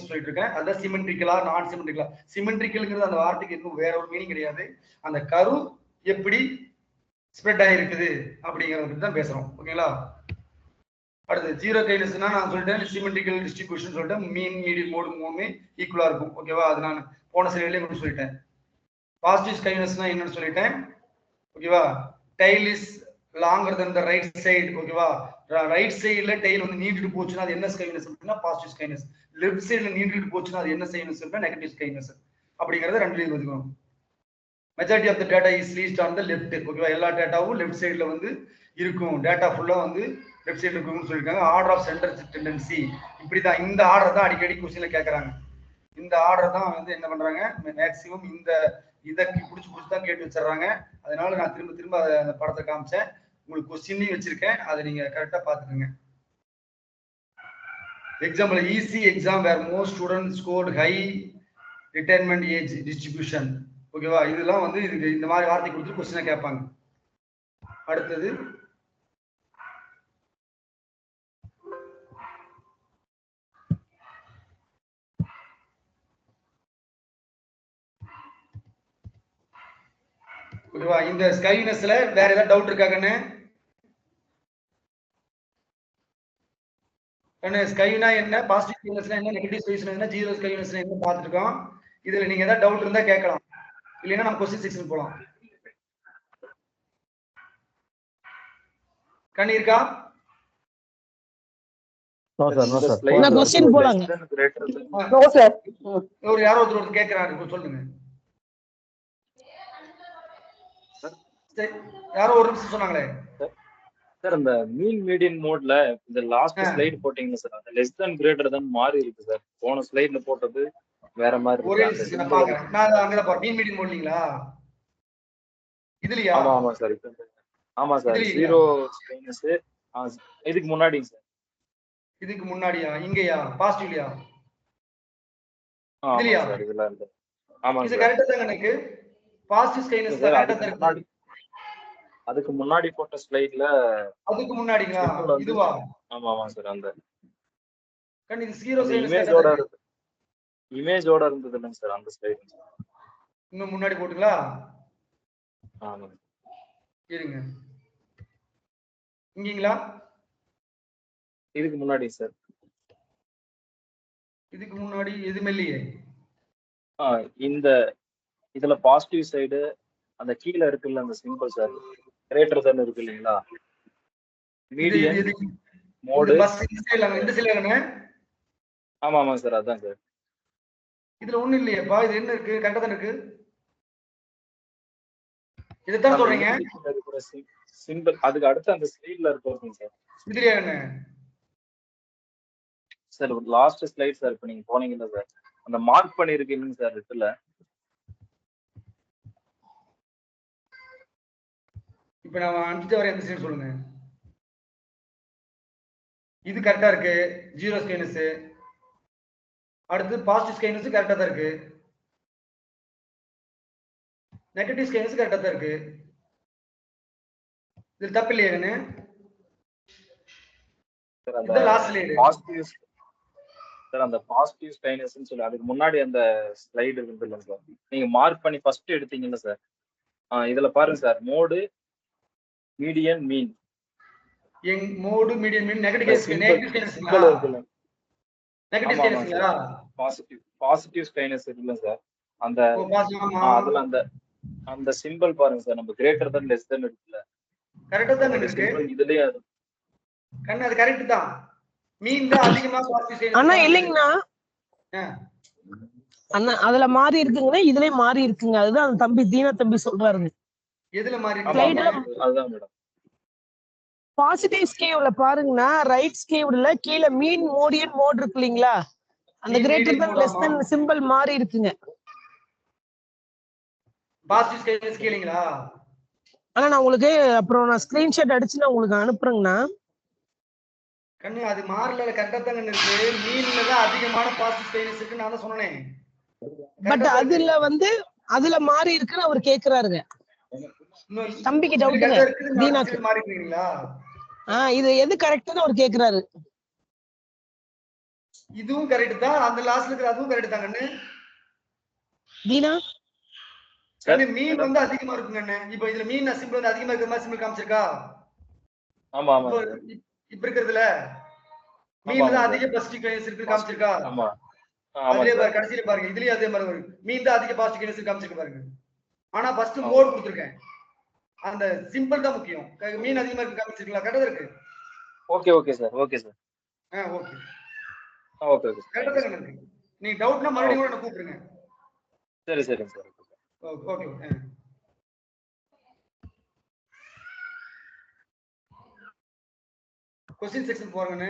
சொல்லிட்டு இருக்கேன். அதான் சிமெட்ரிக்கலா நான் சிமெட்ரிக்கலா. சிமெட்ரிக்கல்ங்கிறது அந்த வார்த்தைக்கு எதுவும் வேற ஒரு மீனிங் கிடையாது. அந்த கரு எப்படி ஸ்ப்ரெட் ஆயிருக்குது அப்படிங்கறத பத்தி தான் பேசுறோம். ஓகேங்களா? அடுத்து ஜீரோ கைனஸ்னா நான் சொல்லிட்டேன் சிமெட்ரிக்கல் டிஸ்ட்ரிபியூஷன் சொல்லிட்டேன். மீன் மீடியம் மோடு மூணுமே ஈக்குவலா இருக்கும். ஓகேவா? அது நான் போன ஸ்லைட்லயே கூட சொல்லிட்டேன். பாசிட்டிவ் ஸ்கைனஸ்னா என்னன்னு சொல்லிட்டேன். ஓகேவா? Tail is longer than the right side. ஓகேவா? ரைட் சைடுல டைல் வந்து நீண்டிட்டு போச்சுன்னா அது என்ன ஸ்கைனஸ் அப்படின்னா பாசிட்டிவ் ஸ்கைனஸ். லெஃப்ட் சைடுல நீண்டிட்டு போச்சுன்னா அது என்ன ஸ்கைனஸ் அப்படின்னா நெகட்டிவ் ஸ்கைனஸ். அப்படிங்கறத ரெண்டுலயும் வச்சுக்கணும். Majority of the data is least on the left. ஓகேவா? எல்லா டேட்டாவும் லெஃப்ட் சைடுல வந்து இருக்கும். டேட்டா ஃபுல்லா வந்து லெஃப்ட் சைடுல இருக்கும்னு சொல்லிருக்காங்க. ஆர்டர் ஆஃப் சென்டர் டெண்டன்சி இப்படிதான். இந்த ஆர்டர் தான் அடிக்கடி கொஸ்டின்ல கேக்குறாங்க. இந்த ஆர்டர் தான் வந்து என்ன பண்றாங்க மேக்சிமம் இந்த இதை புடிச்சு தான் கேட்டு வச்சிடறாங்க. அதனால நான் திரும்ப அந்த படத்தை காமிச்சேன். உங்களுக்கு கொஸ்டின்லையும் வச்சிருக்கேன். அதை நீங்க கரெக்டா பாத்துக்கோங்க. Example easy exam where most student scored high retirement age distribution. ஓகேவா? இதெல்லாம் வந்து இதுக்கு இந்த மாதிரி வார்த்தை கொடுத்து கொஸ்டினை கேட்பாங்க. அடுத்தது ஓகேவா? இந்த ஸ்கைனஸ்ல வேற ஏதாவது டவுட் இருக்காங்கன்னு? ஸ்கைனா என்ன, பாசிட்டிவ் ஸ்கைனஸ்னா என்ன, நெகட்டிவ் ஸ்கைனஸ்னா என்ன, ஜீரோ ஸ்கைனஸ்னா என்ன பார்த்துருக்கோம். இதுல நீங்க ஏதாவது டவுட் இருந்தா கேட்கலாம். இல்லைன்னா நம்ம கொஸ்டின் செக்ஷன் போலாம். கண்ணி இருக்கா? No sir, no sir. என்ன கொஸ்டின் போலாங்க. No sir. ஒரு யாரோ ஒருத்தர் கேட்கறாரு, சொல்லுங்க. யாரோ ஒரு நிமிஷம் சொன்னாங்களே சார். அந்த மீன் மீடியன் மோட்ல இந்த லாஸ்ட் ஸ்லைடு போட்டீங்க சார். அந்த லெஸ் தென் கிரேட்டர் தென் மாறி இருக்கு சார். போன ஸ்லைட்ல போட்டது வேற மாதிரி ஒரே இருக்கு. நான் பாக்குறேன். நான் அங்கதான் பாரு மீன் மீடியன் மோட்லீங்களா இதுலயா? ஆமா சார். ஆமா சார். ஜீரோ ஸ்கைனஸ் இதுக்கு முன்னாடிங்க சார். இதுக்கு முன்னாடியா? இங்கயா? பாசிட்டிவ்லயா? ஆமா இதுலயா? சார். இதுல இருந்து ஆமா இது சார். கரெக்ட்டா தான் எனக்கு பாசிட்டிவ் ஸ்கைனஸ் தான் கரெக்ட்டா தான் இருக்கு. அதுக்கு முன்னாடி போட்ட ஸ்லைட்ல அதுக்கு முன்னாடிங்களா? இதுவா? ஆமா சார். அந்த கண்ணி இது ஜீரோ ஸ்கைனஸ் இமேஜோட இருந்தது இல்லைங்க சார் அந்த ஸ்லைட். இன்னும் முன்னாடி போட்டுங்களா? ஆமா இருங்க. இங்கீங்களா? இதுக்கு முன்னாடி சார். இதுக்கு முன்னாடி எதுவுமே இல்லையே. இந்த இதுல பாசிட்டிவ் சைடு அந்த கீழே இருக்குல்ல அந்த சிம்பிள் சார் கிரேட்டர் தென் இருக்கு இல்லைங்களா? மீடியன் மோடு இந்த சைடுல ஆமா சார். அதான் சார். இதுல ஒண்ணு இல்லையேப்பா. இது என்ன இருக்கு? கரெக்ட்டா தான் இருக்கு. இதுதான் சொல்றீங்க. சிம்பிள் அதுக்கு அடுத்து அந்த ஸ்லைட்ல இருக்கு சார். இதுலயா என்ன சார்? Last slide sir. இப்ப நீங்க போனீங்கல்ல சார், அந்த மார்க் பண்ணிருக்கீங்க சார் இதுல. இப்ப நான் அனுப்பிச்ச வர எந்த சைடு சொல்லுங்க. இது கரெக்டா இருக்கு. ஜீரோ ஸ்கைனஸ். அடுத்து பாசிட்டிவ் ஸ்கைனஸ் கரெக்டா தான் இருக்கு. நெகட்டிவ் ஸ்கைனஸ் கரெக்டா தான் இருக்கு. இது தப்பு இல்லையான்னு இந்த லாஸ்ட் ஸ்லைடு பாசிட்டிவ் சார். அந்த பாசிட்டிவ் ஸ்கைனஸ்னு சொல்லி அதுக்கு முன்னாடி அந்த ஸ்லைடு இருக்கு இல்ல சார். நீங்க மார்க் பண்ணி ஃபர்ஸ்ட் எடுத்தீங்கல்ல சார். இதுல பாருங்க சார். மோடு மீடியன் மீன். எங் மோடு மீடியன் மீன் நெகட்டிவ் ஸ்கைனஸ்ங்களா? நெகட்டிவ் ஸ்கைனஸ்ங்களா? பாசிட்டிவ் ஸ்கைனஸ் இருக்குல்ல சார். அந்த அதுல அந்த சிம்பிள் பாருங்க சார். நம்ம கிரேட்டர் தென் லெஸ் தென் இருக்குல்ல. கரெக்ட்டா தான் இருக்கு. இதுலயே கண்ணு அது கரெக்ட் தான். மீன் தான் அதிகமா பாசிட்டிவ் ஸ்கைனஸ். அண்ணா இல்லைங்கண்ணா. அண்ணா அதுல மாறி இருக்குங்கண்ணா. இதுலயே மாறி இருக்குங்க. அதுதான் அந்த தம்பி தீனா தம்பி சொல்றாருங்க. எதுல மாறி ஸ்லைடுல அதுதான் மேடம். பாசிட்டிவ் ஸ்கேவ்ல பாருங்கண்ணா. ரைட் ஸ்கேவ்ல கீழே மீன் மோடியன் மோட் இருக்கு இல்லீங்களா? அந்த greater than less than simple மாறி இருக்குங்க. பாசிட்டிவ் ஸ்கைனஸ் கீழீங்களா? ஆனா நான் உங்களுக்கு அப்புறம் நான் ஸ்கிரீன்ஷாட் அடிச்சு நான் உங்களுக்கு அனுப்புறேங்கண்ணா. கண்ணு அது மாறல. கரெக்டா தான் இருக்கு. மீன்ல தான் அதிகமான பாசிட்டிவ் ஸ்கைனஸ் இருக்கு நான் தான் சொன்னேன். பட் அதுல வந்து அதுல மாறி இருக்குன்னு அவர் கேக்குறாருங்க. தம்பிக்கு டவுட்டுங்க. தீனாக்கு மாறிக்கிறீங்களா? இது எது கரெக்ட்னு அவர் கேக்குறாரு. இதுவும் கரெக்ட் தான், அந்த லாஸ்ட்ல இருக்கிற அதுவும் கரெக்ட் தான் கண்ணு. தீனா கண்ணு மீன் வந்து அதிகமா இருக்குங்க அண்ணே. இப்போ இதுல மீன் சிம்பிள் வந்து அதிகமா இருக்கிற மாதிரி சிம்பிள் காமிச்சிருக்கா? ஆமா ஆமா இப்போ sir. இப்ப இருக்கிறதுல மீன் தான் அதிக பாசிட்டிவ் கைனஸ் இருக்கு காமிச்சிருக்கா? ஆமா ஆமா அதுலயே sir. பாருங்க கடைசியில பாருங்க, இதுலயே அதே மாதிரி வரும். மீன் தான் அதிக பாசிட்டிவ் கைனஸ் காமிச்சிருக்கு பாருங்க. ஆனா ஃபர்ஸ்ட் மோட் கொடுத்திருக்கேன், அந்த சிம்பிள் தான் முக்கியம். மீன் அதிகமா இருக்கு காமிச்சிருக்கீங்களா? கரெக்டா இருக்கு. Okay okay sir, okay sir. Okay okay okay கரெக்டா தான் இருக்கு. நீங்க டவுட்னா மறுபடியும் கூட என்ன கூப்பிடுங்க. சரி சரிங்க sir. Okay okay. Question section போறேங்கண்ணே.